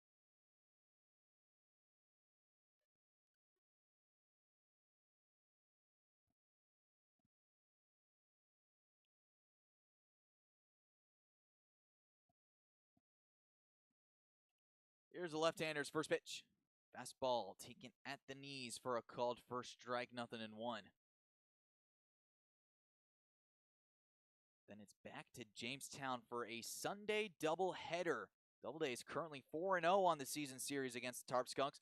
Here's the left-hander's first pitch. Fastball taken at the knees for a called first strike, 0-1. Then it's back to Jamestown for a Sunday doubleheader. Doubledays currently 4-0 on the season series against the Tarp Skunks.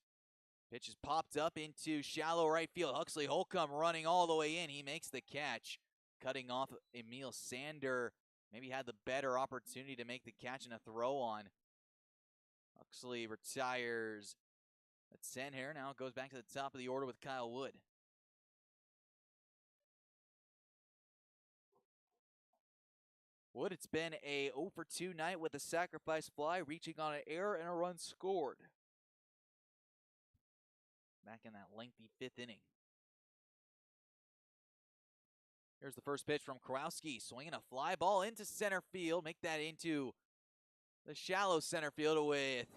Pitch is popped up into shallow right field. Huxley Holcomb running all the way in. He makes the catch, cutting off Emil Sander. Maybe had the better opportunity to make the catch and a throw on. Huxley retires at 10 here. Now it goes back to the top of the order with Kyle Wood. Wood, it's been a 0 for 2 night with a sacrifice fly, reaching on an error and a run scored. Back in that lengthy 5th inning. Here's the first pitch from Kurowski, swinging a fly ball into center field. Make that into the shallow center field with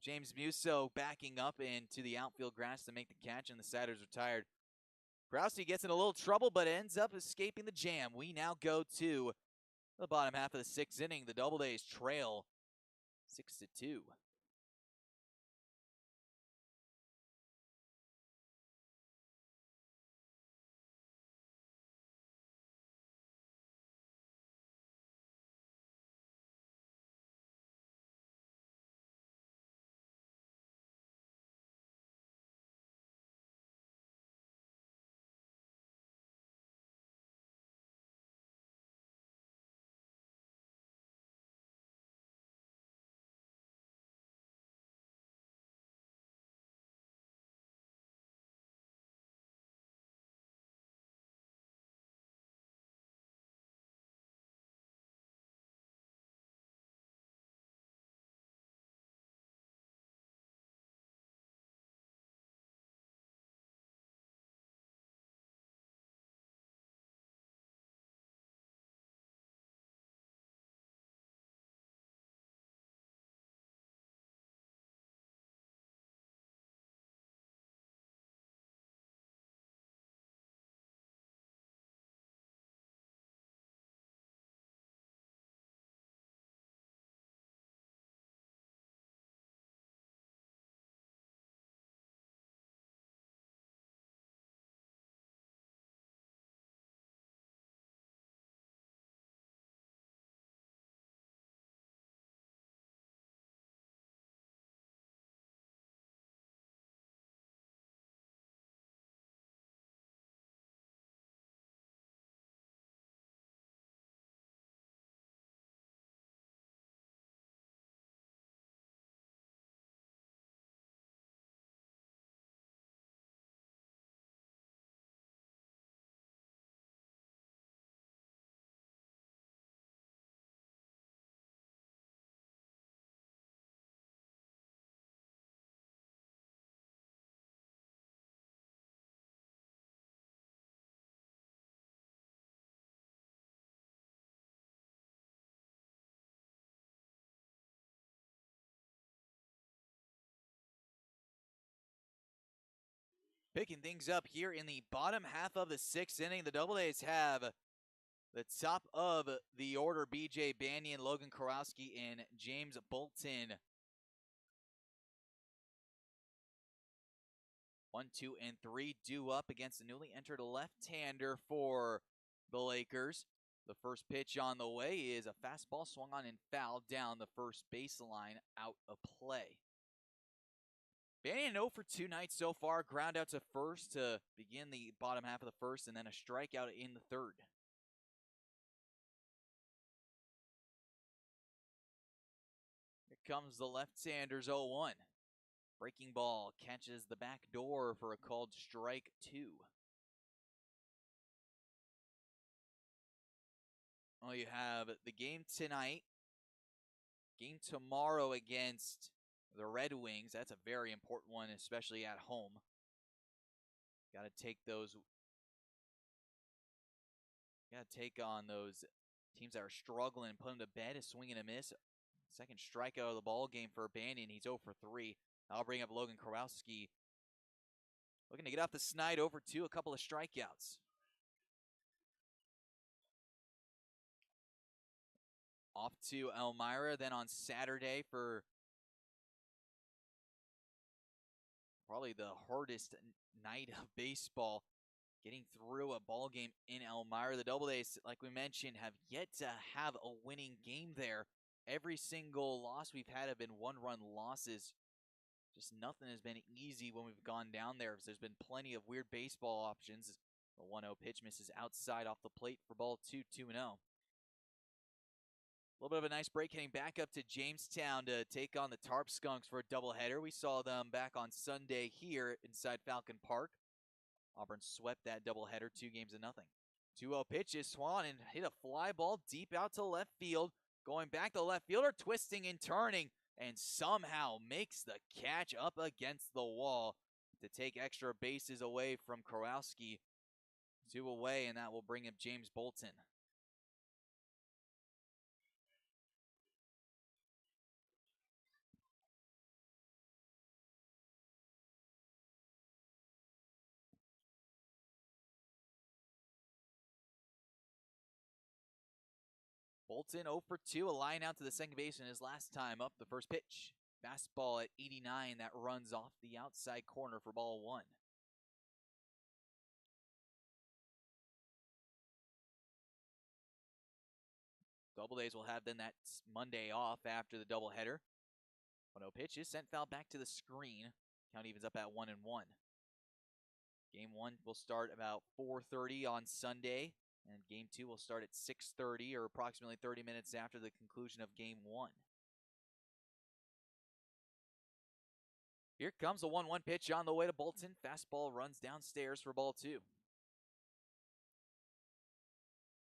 James Musso backing up into the outfield grass to make the catch, and the Satyrs retired. Kurowski gets in a little trouble, but ends up escaping the jam. We now go to the bottom half of the 6th inning. The Doubledays trail 6-2. Picking things up here in the bottom half of the 6th inning, the Doubledays have the top of the order, B.J. Banyan, Logan Kurowski, and James Bolton. 1, 2, and 3 due up against the newly entered left-hander for the Lakers. The first pitch on the way is a fastball swung on and fouled down the first baseline, out of play. Banyan 0 for 2 nights so far. Ground out to first to begin the bottom half of the first, and then a strikeout in the third. Here comes the left-handers 0-1. Breaking ball catches the back door for a called strike 2. Well, you have the game tonight, game tomorrow against the Red Wings. That's a very important one, especially at home. Got to take on those teams that are struggling and put them to bed. A swing and a miss. Second strikeout of the ball game for Banyan. He's 0 for 3. I'll bring up Logan Kurowski. Looking to get off the snide 0 for 2. A couple of strikeouts. Off to Elmira, then on Saturday for probably the hardest night of baseball. Getting through a ball game in Elmira. The Doubledays, like we mentioned, have yet to have a winning game there. Every single loss we've had have been one-run losses. Just nothing has been easy when we've gone down there. There's been plenty of weird baseball options. The 1-0 pitch misses outside off the plate for ball 2, 2-0. A little bit of a nice break heading back up to Jamestown to take on the Tarp Skunks for a doubleheader. We saw them back on Sunday here inside Falcon Park. Auburn swept that doubleheader 2-0. 2-0 pitch is Swan and hit a fly ball deep out to left field. Going back to left fielder, twisting and turning, and somehow makes the catch up against the wall to take extra bases away from Kowalski. 2 away, and that will bring up James Bolton. Bolton 0 for 2, a line out to the second baseman his last time up. The first pitch, fastball at 89 that runs off the outside corner for ball 1. Doubledays will have then that Monday off after the doubleheader. 1-0 pitch is sent foul back to the screen. Count evens up at 1-1. Game 1 will start about 4:30 on Sunday, and Game 2 will start at 6:30, or approximately 30 minutes after the conclusion of Game 1. Here comes a 1-1 pitch on the way to Bolton. Fastball runs downstairs for ball 2.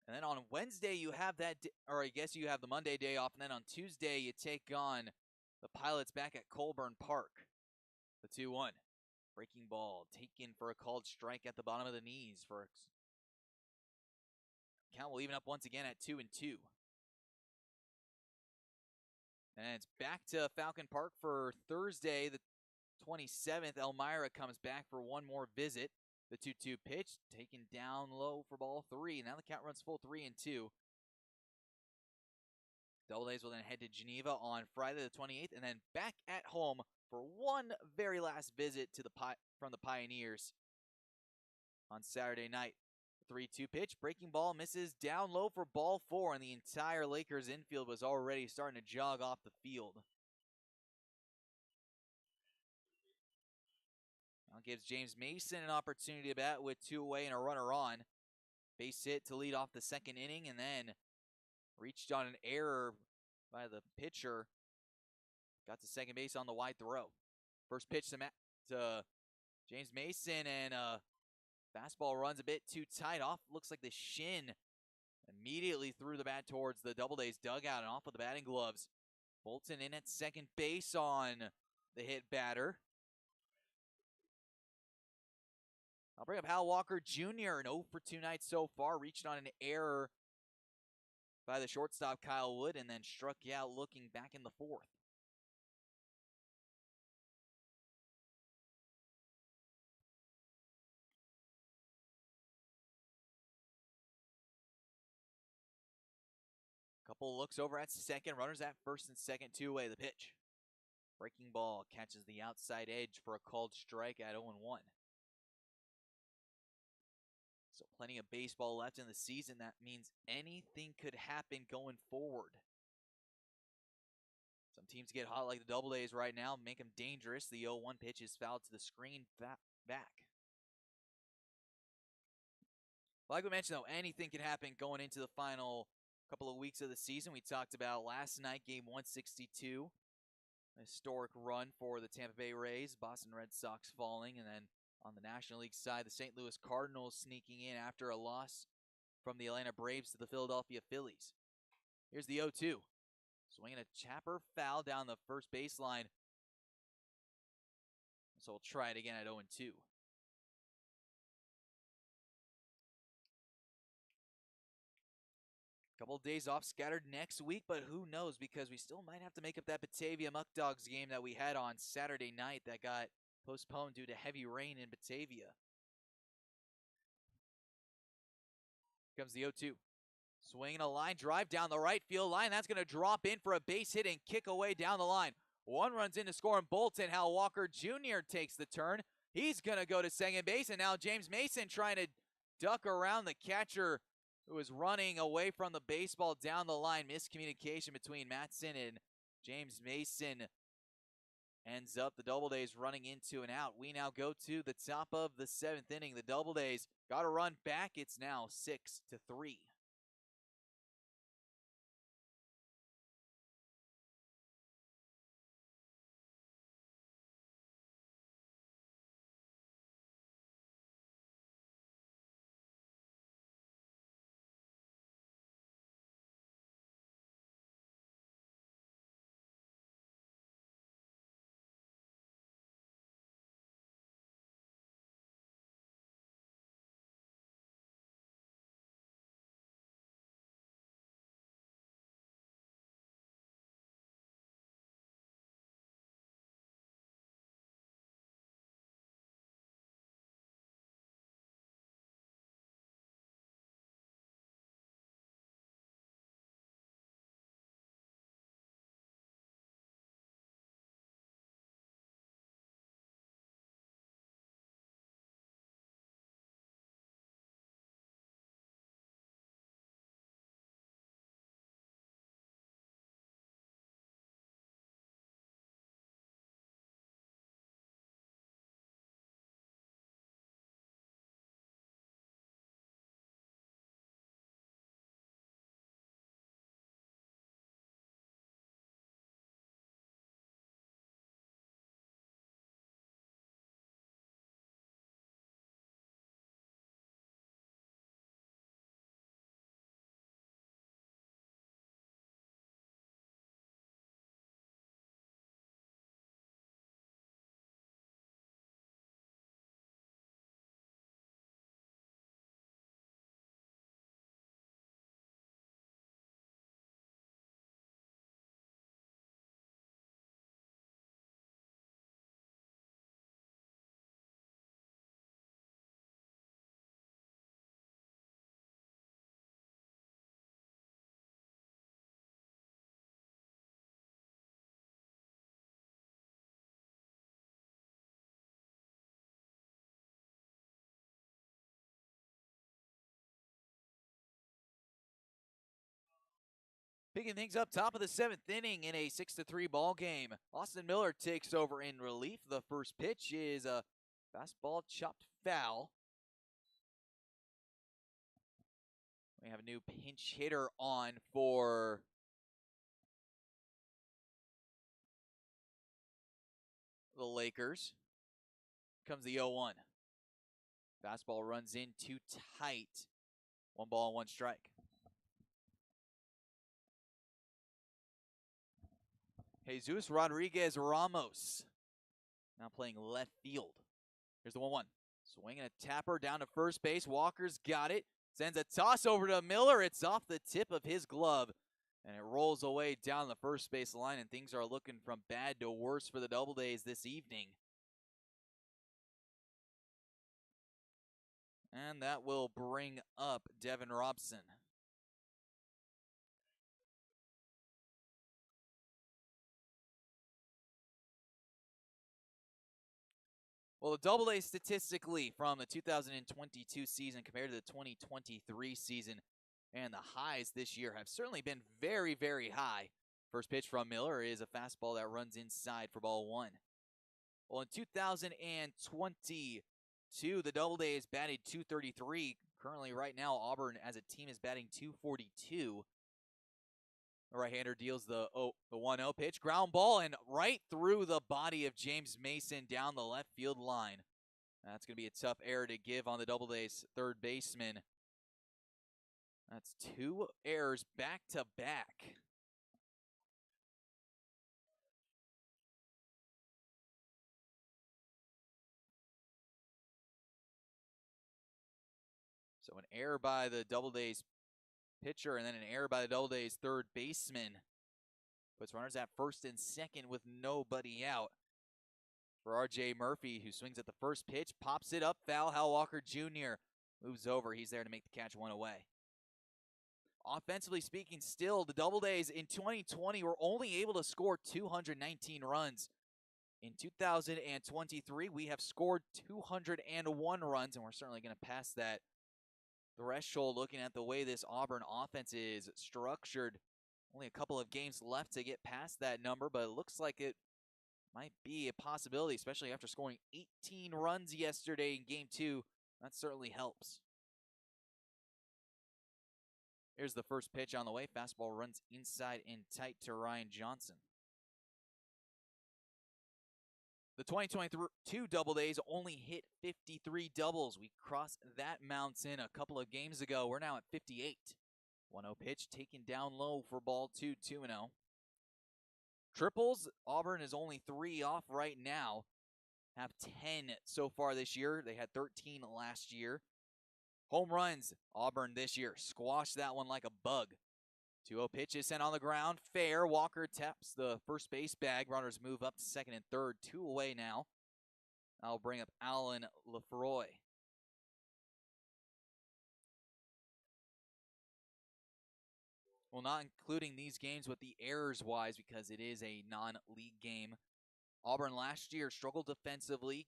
And then on Wednesday, you have that, or I guess you have the Monday day off, and then on Tuesday, you take on the Pilots back at Colburn Park. The 2-1. Breaking ball taken for a called strike at the bottom of the knees. Count will even up once again at 2-2. And it's back to Falcon Park for Thursday, the 27th. Elmira comes back for one more visit. The 2-2 pitch taken down low for ball 3. Now the count runs full 3-2. Doubledays will then head to Geneva on Friday the 28th, and then back at home for one very last visit to from the Pioneers on Saturday night. 3-2 pitch, breaking ball misses down low for ball 4, and the entire Lakers infield was already starting to jog off the field. Now gives James Mason an opportunity to bat with 2 away and a runner on. Base hit to lead off the second inning, and then reached on an error by the pitcher. Got to second base on the wide throw. First pitch to James Mason, and fastball runs a bit too tight off. Looks like the shin immediately threw the bat towards the Doubledays dugout and off with the batting gloves. Bolton in at second base on the hit batter. I'll bring up Hal Walker Jr., an 0 for 2 night so far. Reached on an error by the shortstop Kyle Wood, and then struck out looking back in the 4th. Couple looks over at second, runners at first and second, 2 away. The pitch. Breaking ball catches the outside edge for a called strike at 0-1. So plenty of baseball left in the season. That means anything could happen going forward. Some teams get hot like the Doubledays right now, make them dangerous. The 0-1 pitch is fouled to the screen back. Like we mentioned, though, anything can happen going into the final couple of weeks of the season. We talked about last night, game 162. A historic run for the Tampa Bay Rays, Boston Red Sox falling, and then on the National League side, the St. Louis Cardinals sneaking in after a loss from the Atlanta Braves to the Philadelphia Phillies. Here's the 0-2. Swinging a chopper foul down the first baseline. So we'll try it again at 0-2. Couple of days off scattered next week, but who knows, because we still might have to make up that Batavia Muck Dogs game that we had on Saturday night that got postponed due to heavy rain in Batavia. Here comes the 0-2. Swinging a line drive down the right field line. That's going to drop in for a base hit and kick away down the line. One runs in to score, and Bolton, Hal Walker Jr. takes the turn. He's going to go to second base, and now James Mason trying to duck around the catcher who was running away from the baseball down the line. Miscommunication between Mattson and James Mason. ends up the Doubledays running into an out. We now go to the top of the 7th inning. The Doubledays got to run back. It's now 6-3. Picking things up top of the 7th inning in a 6-3 ball game. Austin Miller takes over in relief. The first pitch is a fastball chopped foul. We have a new pinch hitter on for the Lakers. Comes the 0-1. Fastball runs in too tight. 1 ball, 1 strike. Jesus Rodriguez Ramos now playing left field. Here's the 1-1. Swinging a tapper down to first base. Walker's got it. Sends a toss over to Miller. It's off the tip of his glove. And it rolls away down the first base line. And things are looking from bad to worse for the Doubledays this evening. And that will bring up Devin Robson. Well, the Doubledays statistically from the 2022 season compared to the 2023 season and the highs this year have certainly been very, very high. First pitch from Miller is a fastball that runs inside for ball 1. Well, in 2022, the Doubledays batted .233. Currently, right now, Auburn as a team is batting .242. The right-hander deals the 1-0 pitch. Ground ball and right through the body of James Mason down the left field line. That's going to be a tough error to give on the Doubledays third baseman. That's 2 errors back-to-back. So an error by the Doubledays pitcher and then an error by the Doubledays third baseman. Puts runners at first and second with nobody out. For R.J. Murphy, who swings at the first pitch, pops it up, foul. Hal Walker Jr. moves over. He's there to make the catch 1 away. Offensively speaking, still, the Doubledays in 2020 were only able to score 219 runs. In 2023, we have scored 201 runs, and we're certainly going to pass that threshold looking at the way this Auburn offense is structured. Only a couple of games left to get past that number, but it looks like it might be a possibility, especially after scoring 18 runs yesterday in Game 2. That certainly helps. Here's the first pitch on the way. Fastball runs inside and tight to Ryan Johnson. The 2022 Doubledays only hit 53 doubles. We crossed that mountain a couple of games ago. We're now at 58. 1-0 pitch taken down low for ball 2, 2-0. Triples, Auburn is only 3 off right now. Have 10 so far this year. They had 13 last year. Home runs, Auburn this year. Squashed that one like a bug. 2-0 pitch is sent on the ground. Fair. Walker taps the first base bag. Runners move up to second and third. 2 away now. I'll bring up Alan Lefroy. Well, not including these games with the errors-wise because it is a non-league game. Auburn last year struggled defensively,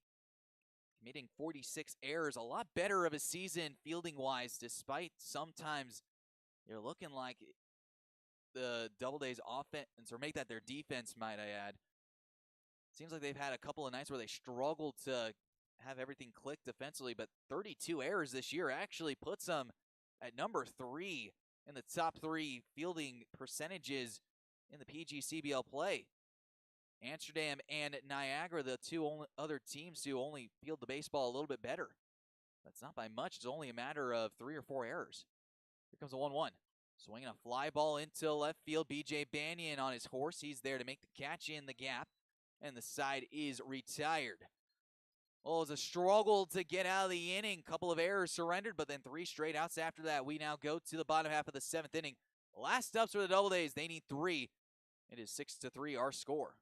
committing 46 errors. A lot better of a season fielding-wise, despite sometimes they're looking like the Doubledays offense, or make that their defense, might I add. Seems like they've had a couple of nights where they struggled to have everything click defensively, but 32 errors this year actually puts them at number 3 in the top 3 fielding percentages in the PGCBL play. Amsterdam and Niagara, the two other teams who only field the baseball a little bit better. That's not by much. It's only a matter of 3 or 4 errors. Here comes a 1-1. Swinging a fly ball into left field. B.J. Banyan on his horse. He's there to make the catch in the gap, and the side is retired. Well, it was a struggle to get out of the inning. Couple of errors surrendered, but then 3 straight outs after that. We now go to the bottom half of the 7th inning. Last ups for the Doubledays. They need 3. It is 6-3 our score.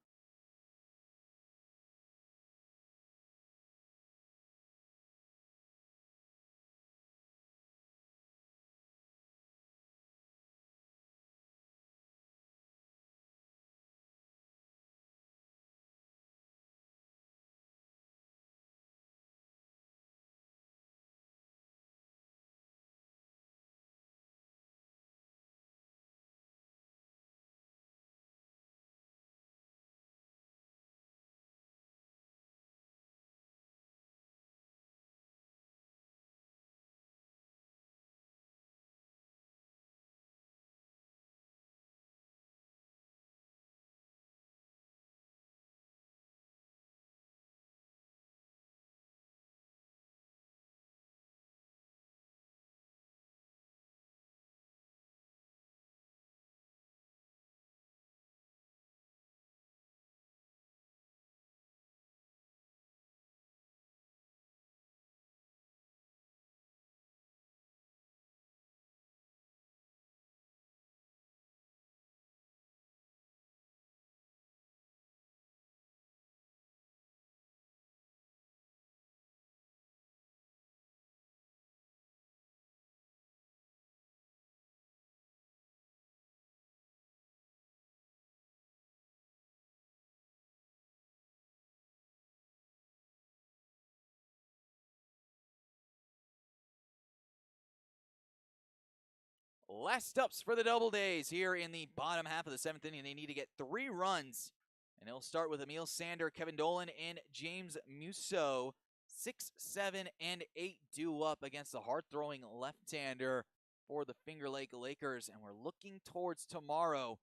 Last ups for the Doubledays here in the bottom half of the 7th inning. They need to get 3 runs, and it'll start with Emil Sander, Kevin Dolan, and James Musso. 6, 7, and 8 due up against the hard-throwing left-hander for the Finger Lake Lakers, and we're looking towards tomorrow.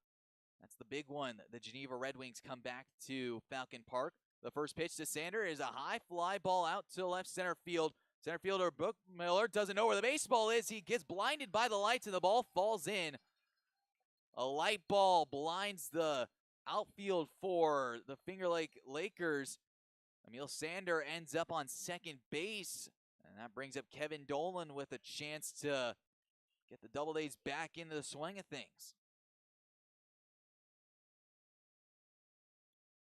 That's the big one. The Geneva Red Wings come back to Falcon Park. The first pitch to Sander is a high fly ball out to left center field. Center fielder Bookmiller doesn't know where the baseball is. He gets blinded by the lights, and the ball falls in. A light ball blinds the outfield for the Finger Lake Lakers. Emil Sander ends up on second base, and that brings up Kevin Dolan with a chance to get the Doubledays back into the swing of things.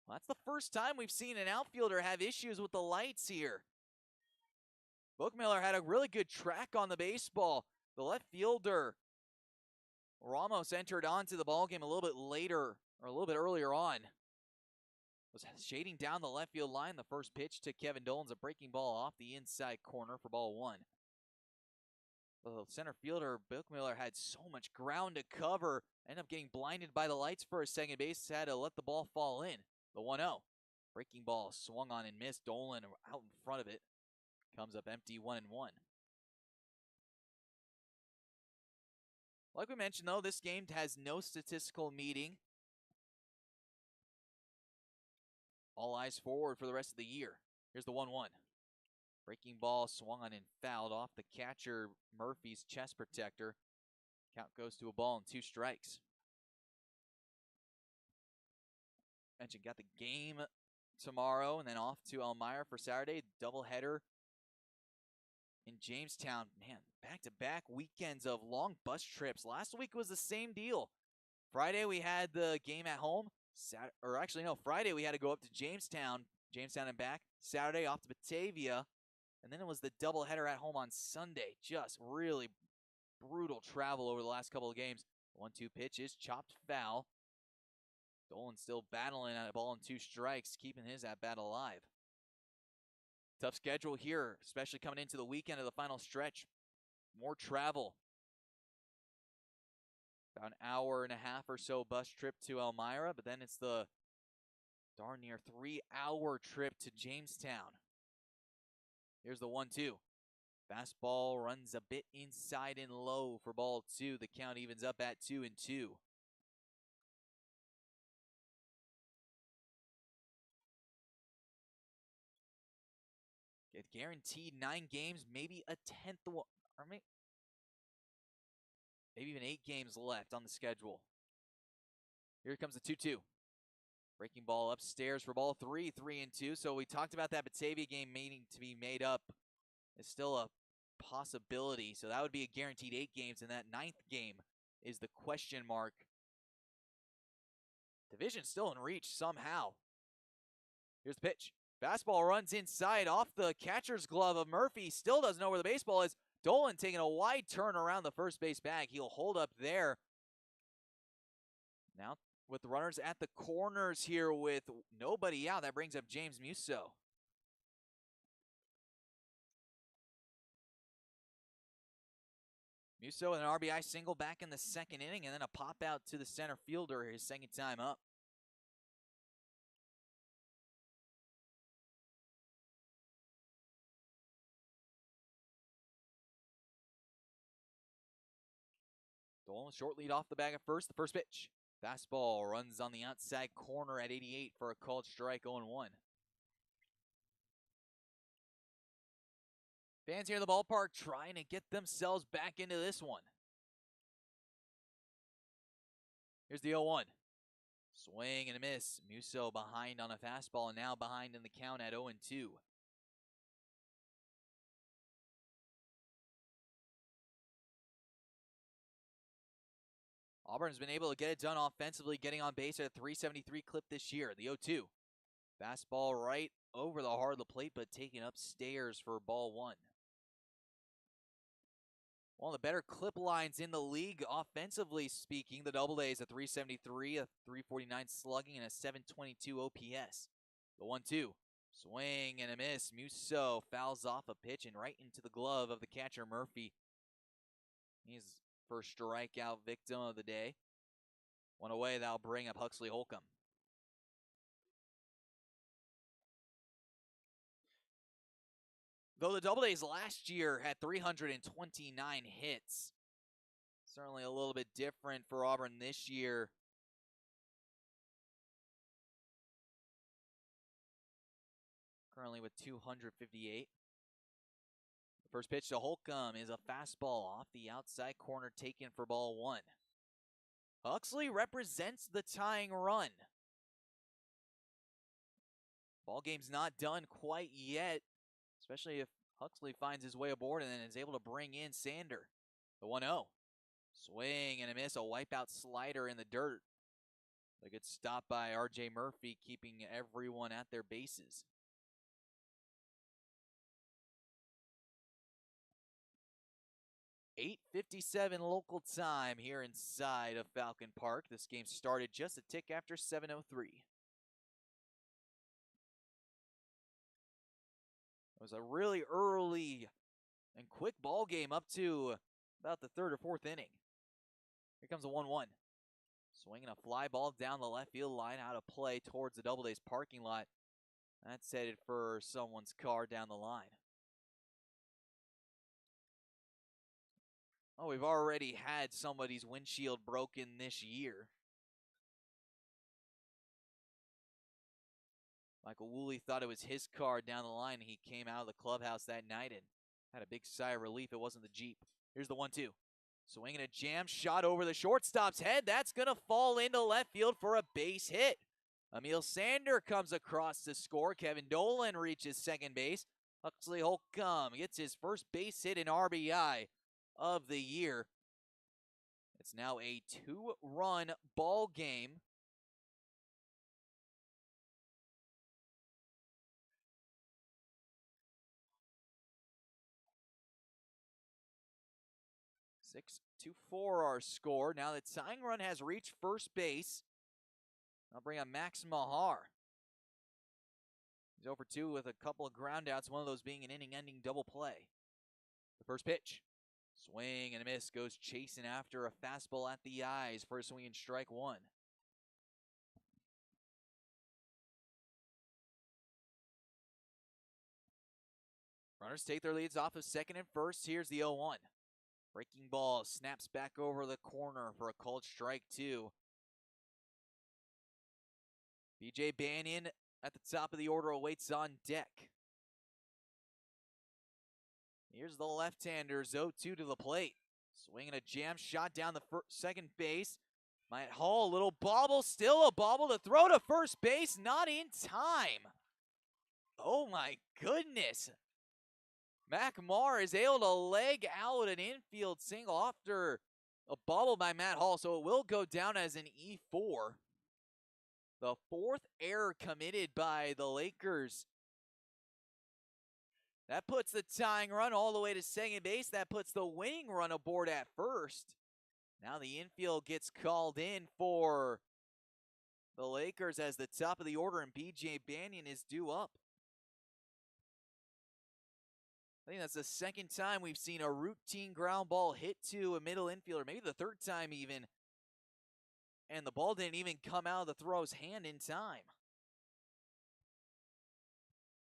Well, that's the first time we've seen an outfielder have issues with the lights here. Bookmiller had a really good track on the baseball. The left fielder, Ramos, entered onto the ballgame a little bit later, or a little bit earlier on. Was shading down the left field line. The first pitch to Kevin Dolan's a breaking ball off the inside corner for ball 1. The center fielder, Bookmiller, had so much ground to cover. Ended up getting blinded by the lights for a second base. Had to let the ball fall in. The 1-0. Breaking ball swung on and missed. Dolan out in front of it. Comes up empty, 1-1. Like we mentioned, though, this game has no statistical meeting. All eyes forward for the rest of the year. Here's the 1-1. Breaking ball swung on and fouled off the catcher Murphy's chest protector. Count goes to a ball and 2 strikes. Mentioned got the game tomorrow and then off to Elmira for Saturday. Doubleheader in Jamestown. Man, back-to-back weekends of long bus trips. Last week was the same deal. Friday we had the game at home. Friday we had to go up to Jamestown and back. Saturday off to Batavia. And then it was the doubleheader at home on Sunday. Just really brutal travel over the last couple of games. 1-2 pitch is chopped foul. Dolan still battling at a ball and 2 strikes, keeping his at-bat alive. Tough schedule here, especially coming into the weekend of the final stretch. More travel. About an hour and a half or so bus trip to Elmira, but then it's the darn near 3-hour trip to Jamestown. Here's the 1-2. Fastball runs a bit inside and low for ball 2. The count evens up at 2-2. Get guaranteed 9 games, maybe a 10th, or maybe even 8 games left on the schedule. Here comes the 2-2. Breaking ball upstairs for ball 3, 3-2. So we talked about that Batavia game needing to be made up. It's still a possibility. So that would be a guaranteed 8 games, and that 9th game is the question mark. Division still in reach somehow. Here's the pitch. Fastball runs inside off the catcher's glove of Murphy. Still doesn't know where the baseball is. Dolan taking a wide turn around the first base bag. He'll hold up there. Now with the runners at the corners here with nobody out, that brings up James Musso. Musso with an RBI single back in the 2nd inning, and then a pop out to the center fielder his 2nd time up. Dolan short lead off the bag at first. The first pitch. Fastball runs on the outside corner at 88 for a called strike, 0-1. Fans here in the ballpark trying to get themselves back into this one. Here's the 0-1. Swing and a miss. Musso behind on a fastball and now behind in the count at 0-2. Auburn's been able to get it done offensively, getting on base at a 373 clip this year. The 0-2. Fastball right over the heart of the plate, but taken upstairs for ball 1. One of the better clip lines in the league, offensively speaking. The Doubledays, a 373, a 349 slugging, and a 722 OPS. The 1-2. Swing and a miss. Musso fouls off a pitch and right into the glove of the catcher, Murphy. He's first strikeout victim of the day. One away, that'll bring up Huxley Holcomb. Though the Doubledays last year had 329 hits, certainly a little bit different for Auburn this year. Currently with 258. The first pitch to Holcomb is a fastball off the outside corner taken for ball 1. Huxley represents the tying run. Ball game's not done quite yet, especially if Huxley finds his way aboard and then is able to bring in Sander. The 1-0. Swing and a miss, a wipeout slider in the dirt. A good stop by RJ Murphy, keeping everyone at their bases. .57 local time here inside of Falcon Park. This game started just a tick after 7:03. It was a really early and quick ball game up to about the 3rd or 4th inning. Here comes a 1-1. Swinging a fly ball down the left field line, out of play towards the Doubledays parking lot. That's headed for someone's car down the line. Oh, we've already had somebody's windshield broken this year. Michael Woolley thought it was his car down the line. He came out of the clubhouse that night and had a big sigh of relief it wasn't the Jeep. Here's the 1-2. Swinging a jam shot over the shortstop's head. That's going to fall into left field for a base hit. Emil Sander comes across to score. Kevin Dolan reaches second base. Huxley Holcomb gets his first base hit in RBI of the year. It's now a 2-run ball game. Six to 4 our score. Now the tying run has reached first base. I'll bring up Max Mahar. He's over 2 with a couple of groundouts, one of those being an inning-ending double play. The first pitch. Swing and a miss, goes chasing after a fastball at the eyes for a swing and strike 1. Runners take their leads off of second and first. Here's the 0-1. Breaking ball snaps back over the corner for a called strike 2. BJ Banyan at the top of the order awaits on deck. Here's the left-hander, 0-2 to the plate. Swinging a jam shot down the second base. Matt Hall, a little bobble, still a bobble to throw to first base, not in time. Oh my goodness. Mac Marr is able to leg out an infield single after a bobble by Matt Hall, so it will go down as an E4. The 4th error committed by the Lakers. That puts the tying run all the way to second base. That puts the winning run aboard at first. Now the infield gets called in for the Lakers as the top of the order, and BJ Banyan is due up. I think that's the second time we've seen a routine ground ball hit to a middle infielder, maybe the 3rd time even. And the ball didn't even come out of the throw's hand in time.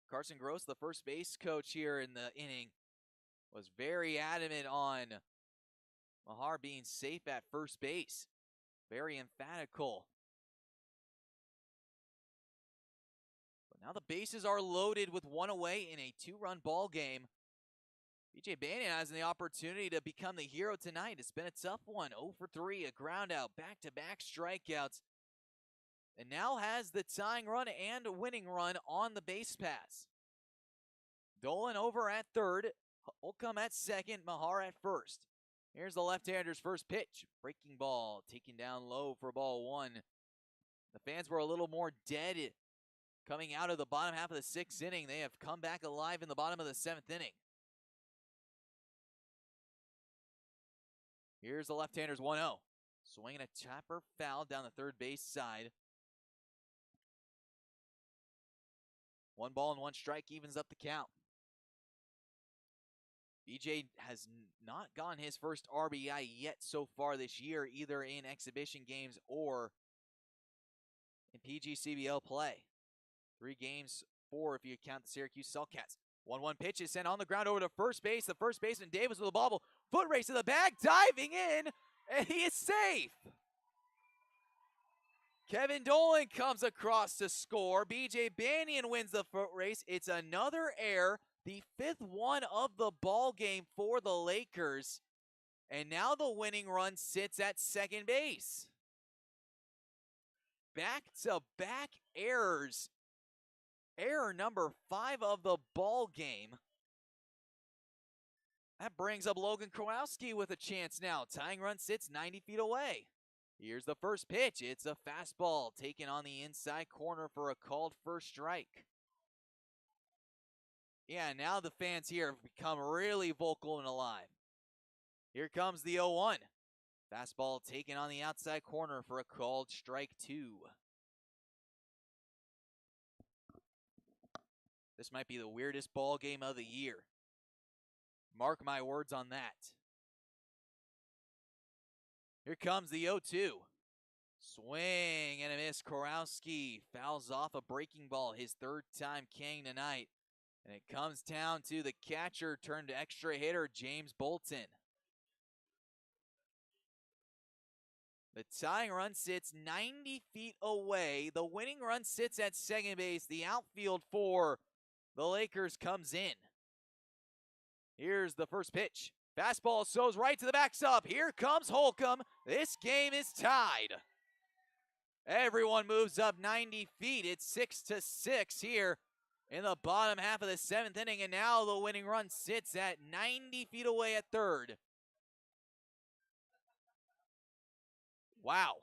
Carson Gross, the first base coach here in the inning, was very adamant on Mahar being safe at first base. Very emphatical. But now the bases are loaded with 1 away in a 2-run ball game. BJ Banyan has the opportunity to become the hero tonight. It's been a tough one. 0 for 3, a ground out, back-to-back strikeouts. And now has the tying run and winning run on the base pass. Dolan over at third. Holcomb at second. Mahar at first. Here's the left-hander's first pitch. Breaking ball, taken down low for ball 1. The fans were a little more dead coming out of the bottom half of the 6th inning. They have come back alive in the bottom of the 7th inning. Here's the left-hander's 1-0. Swinging a chopper foul down the third base side. 1 ball and 1 strike evens up the count. BJ has not gotten his first RBI yet so far this year, either in exhibition games or in PGCBL play. 3 games, 4 if you count the Syracuse Selcats. 1-1 pitch is sent on the ground over to first base. The first baseman Davis with a bobble. Foot race to the bag, diving in, and he is safe. Kevin Dolan comes across to score. BJ Banyan wins the foot race. It's another error, the 5th one of the ball game for the Lakers. And now the winning run sits at second base. Back-to-back errors. Error number 5 of the ball game. That brings up Logan Kowalski with a chance now. Tying run sits 90 feet away. Here's the first pitch. It's a fastball taken on the inside corner for a called first strike. Yeah, now the fans here have become really vocal and alive. Here comes the 0-1. Fastball taken on the outside corner for a called strike 2. This might be the weirdest ball game of the year. Mark my words on that. Here comes the 0-2. Swing and a miss. Korowski fouls off a breaking ball, his third time King tonight. And it comes down to the catcher turned extra hitter, James Bolton. The tying run sits 90 feet away. The winning run sits at second base. The outfield for the Lakers comes in. Here's the first pitch. Fastball sows right to the backstop. Here comes Holcomb. This game is tied. Everyone moves up 90 feet. It's 6-6 here in the bottom half of the seventh inning, and now the winning run sits at 90 feet away at third. Wow.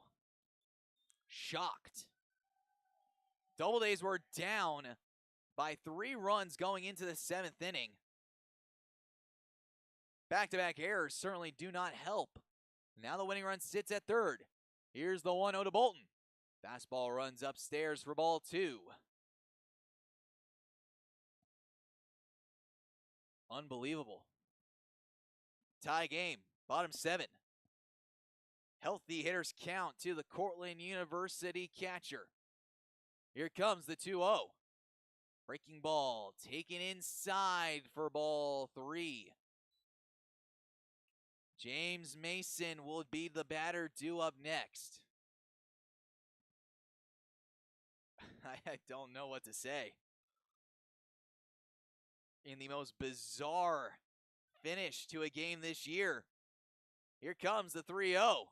Shocked. Doubledays were down by 3 runs going into the seventh inning. Back-to-back errors certainly do not help. Now the winning run sits at third. Here's the 1-0 to Bolton. Fastball runs upstairs for ball 2. Unbelievable. Tie game, bottom 7. Healthy hitters count to the Cortland University catcher. Here comes the 2-0. Breaking ball taken inside for ball 3. James Mason will be the batter due up next. I don't know what to say. In the most bizarre finish to a game this year. Here comes the 3-0.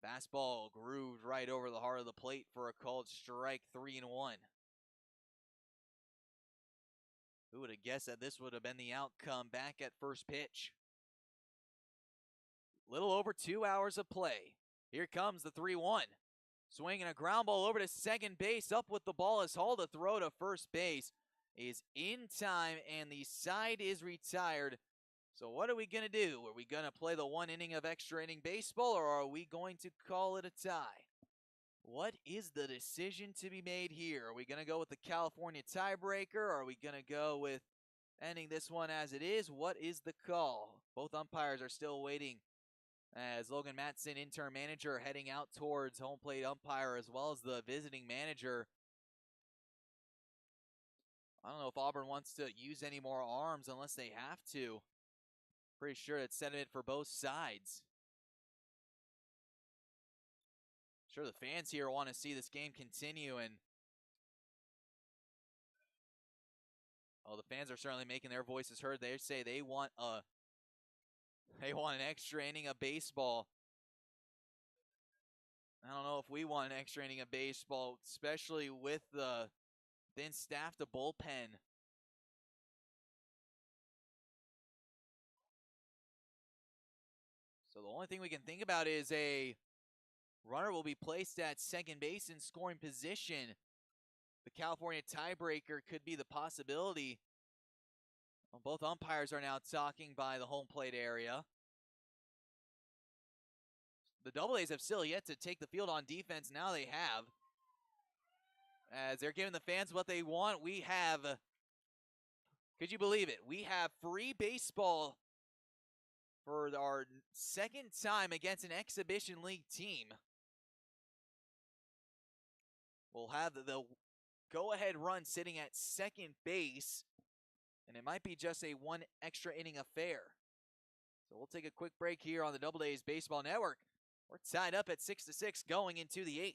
Fastball grooved right over the heart of the plate for a called strike, 3-1. Who would have guessed that this would have been the outcome back at first pitch? Little over 2 hours of play. Here comes the 3-1. Swinging a ground ball over to second base. Up with the ball is Hall. The throw to first base is in time, and the side is retired. So what are we going to do? Are we going to play the 1 inning of extra inning baseball, or are we going to call it a tie? What is the decision to be made here? Are we going to go with the California tiebreaker, or are we going to go with ending this one as it is? What is the call? Both umpires are still waiting as Logan Matson, intern manager, heading out towards home plate umpire as well as the visiting manager. I don't know if Auburn wants to use any more arms unless they have to. Pretty sure it's sentiment for both sides. Sure, the fans here want to see this game continue, and the fans are certainly making their voices heard. They say they want an extra inning of baseball. I don't know if we want an extra inning of baseball, especially with the thin staff to bullpen. So the only thing we can think about is a runner will be placed at second base in scoring position. The California tiebreaker could be the possibility. Well, both umpires are now talking by the home plate area. The Doubledays have still yet to take the field on defense. Now they have. As they're giving the fans what they want, we have, could you believe it? We have free baseball for our second time against an exhibition league team. We'll have the go-ahead run sitting at second base, and it might be just a 1 extra inning affair. So we'll take a quick break here on the Doubledays Baseball Network. We're tied up at 6-6 going into the 8th.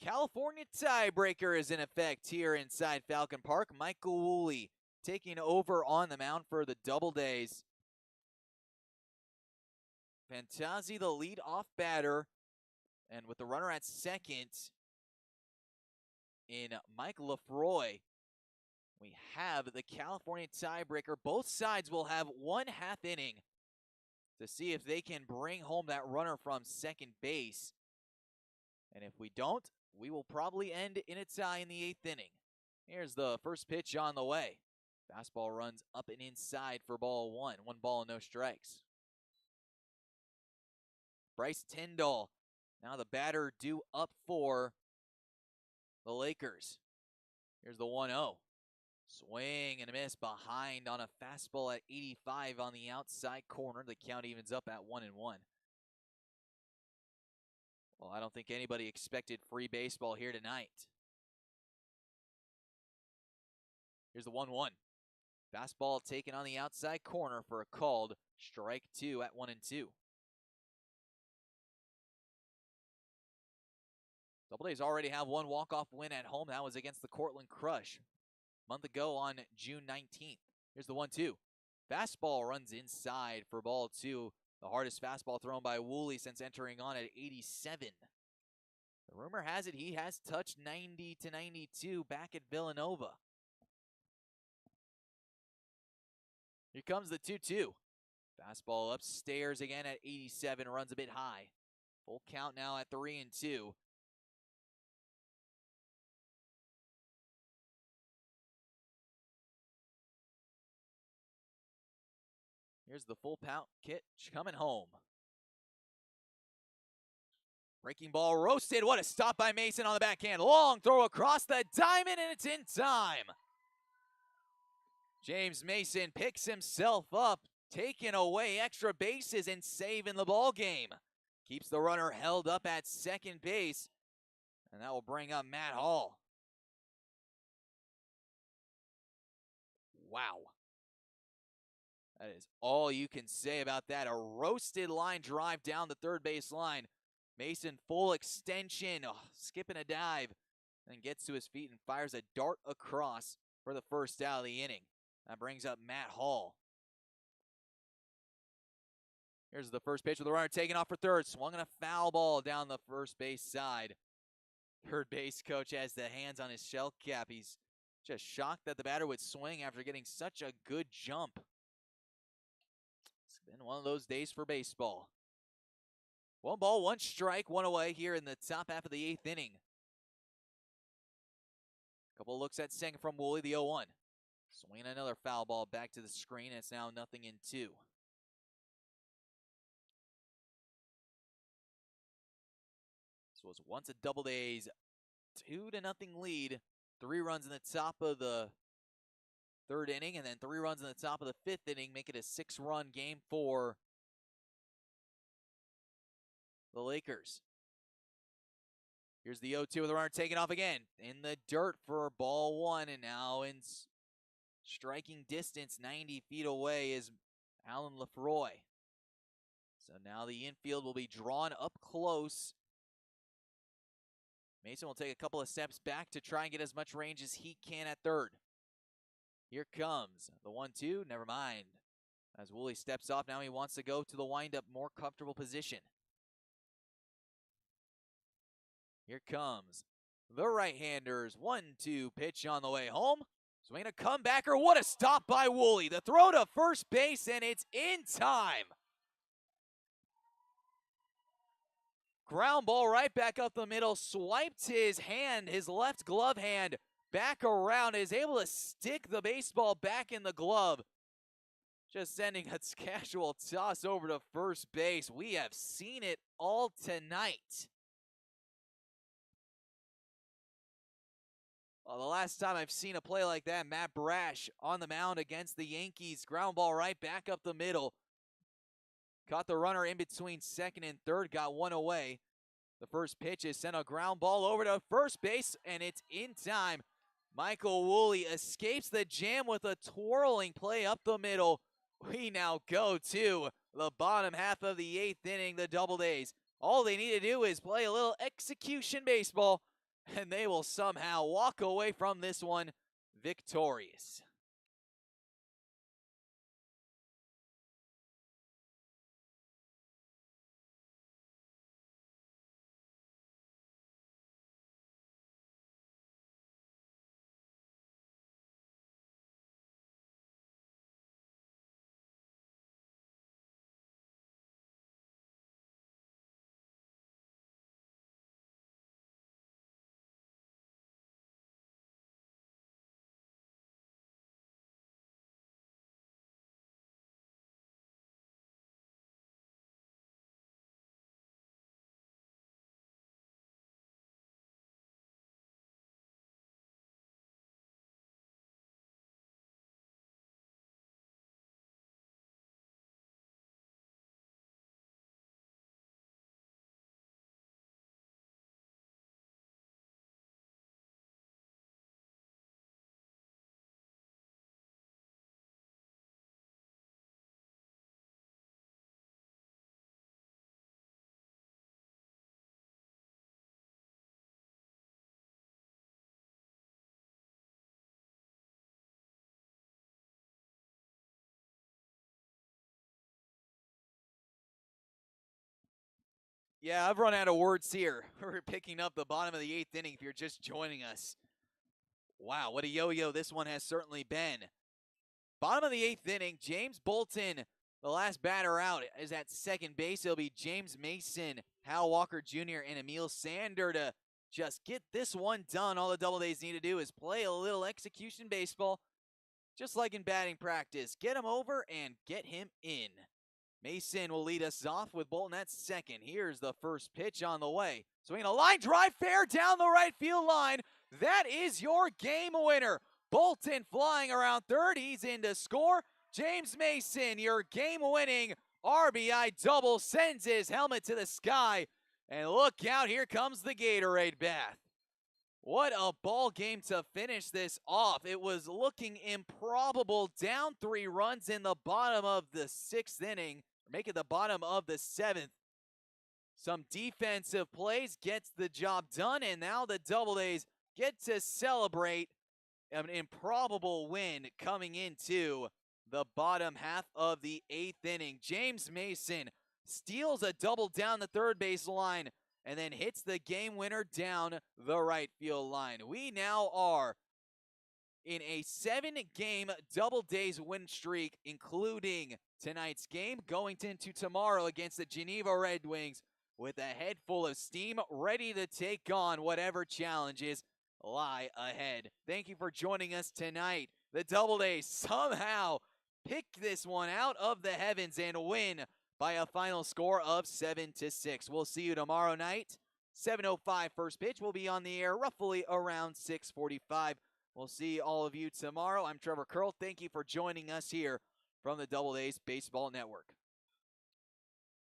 California tiebreaker is in effect here inside Falcon Park. Michael Woolley taking over on the mound for the Doubledays. Fantazi, the lead-off batter, and with the runner at second in Mike Lefroy, we have the California tiebreaker. Both sides will have 1/2 inning to see if they can bring home that runner from second base. And if we don't, we will probably end in a tie in the 8th inning. Here's the first pitch on the way. Fastball runs up and inside for ball 1. 1 ball, no strikes. Bryce Tyndall, now the batter due up for the Lakers. Here's the 1-0. Swing and a miss behind on a fastball at 85 on the outside corner. The count evens up at 1-1. Well, I don't think anybody expected free baseball here tonight. Here's the 1-1. Fastball taken on the outside corner for a called strike 2 at 1-2. Doubledays already have one walk-off win at home. That was against the Cortland Crush a month ago on June 19th. Here's the 1-2. Fastball runs inside for ball 2. The hardest fastball thrown by Woolley since entering on at 87. The rumor has it he has touched 90 to 92 back at Villanova. Here comes the 2-2. Fastball upstairs again at 87, runs a bit high. Full count now at 3-2. Here's the full pound pitch coming home. Breaking ball roasted. What a stop by Mason on the backhand. Long throw across the diamond, and it's in time. James Mason picks himself up, taking away extra bases and saving the ball game. Keeps the runner held up at second base, and that will bring up Matt Hall. Wow. That is all you can say about that. A roasted line drive down the third base line. Mason full extension, skipping a dive, and gets to his feet and fires a dart across for the first out of the inning. That brings up Matt Hall. Here's the first pitch with the runner taking off for third. Swung on a foul ball down the first base side. Third base coach has the hands on his shell cap. He's just shocked that the batter would swing after getting such a good jump. It's been one of those days for baseball. 1 ball, 1 strike, 1 away here in the top half of the 8th inning. Couple looks at second from Woolley, the 0-1. Swinging another foul ball back to the screen. It's now 0-2. This was once a Doubledays 2-0 lead. 3 runs in the top of the 3rd inning, and then 3 runs in the top of the 5th inning, make it a 6-run game for the Lakers. Here's the 0-2 with the runner taking off again. In the dirt for ball 1, and now in striking distance, 90 feet away, is Alan Lefroy. So now the infield will be drawn up close. Mason will take a couple of steps back to try and get as much range as he can at third. Here comes the 1-2, never mind. As Woolley steps off, now he wants to go to the windup, more comfortable position. Here comes the right-handers. 1-2 pitch on the way home. Swinging a comebacker. What a stop by Woolley. The throw to first base, and it's in time. Ground ball right back up the middle. Swiped his hand, his left glove hand, back around. Is able to stick the baseball back in the glove. Just sending a casual toss over to first base. We have seen it all tonight. Well, the last time I've seen a play like that, Matt Brash on the mound against the Yankees. Ground ball right back up the middle. Caught the runner in between second and third, got 1 away. The first pitch is sent a ground ball over to first base, and it's in time. Michael Woolley escapes the jam with a twirling play up the middle. We now go to the bottom half of the 8th inning, the Doubledays. All they need to do is play a little execution baseball, and they will somehow walk away from this one victorious. Yeah, I've run out of words here. We're picking up the bottom of the 8th inning if you're just joining us. Wow, what a yo-yo this one has certainly been. Bottom of the 8th inning, James Bolton, the last batter out, is at second base. It'll be James Mason, Hal Walker Jr., and Emil Sander to just get this one done. All the Doubledays need to do is play a little execution baseball, just like in batting practice. Get him over and get him in. Mason will lead us off with Bolton at second. Here's the first pitch on the way. Swinging a line drive fair down the right field line. That is your game winner. Bolton flying around third. He's in to score. James Mason, your game-winning RBI double, sends his helmet to the sky. And look out, here comes the Gatorade bath. What a ball game to finish this off. It was looking improbable. Down 3 runs in the bottom of the 6th inning, making the bottom of the 7th. Some defensive plays gets the job done, and now the Doubledays get to celebrate an improbable win coming into the bottom half of the 8th inning. James Mason steals a double down the third base line and then hits the game winner down the right field line. We now are in a 7-game Doubledays win streak, including tonight's game, going into tomorrow against the Geneva Red Wings with a head full of steam, ready to take on whatever challenges lie ahead. Thank you for joining us tonight. The Doubledays somehow pick this one out of the heavens and win by a final score of 7-6. We'll see you tomorrow night. 7:05 first pitch. Will be on the air roughly around 6:45. We'll see all of you tomorrow. I'm Trevor Curl. Thank you for joining us here from the Doubledays Baseball Network.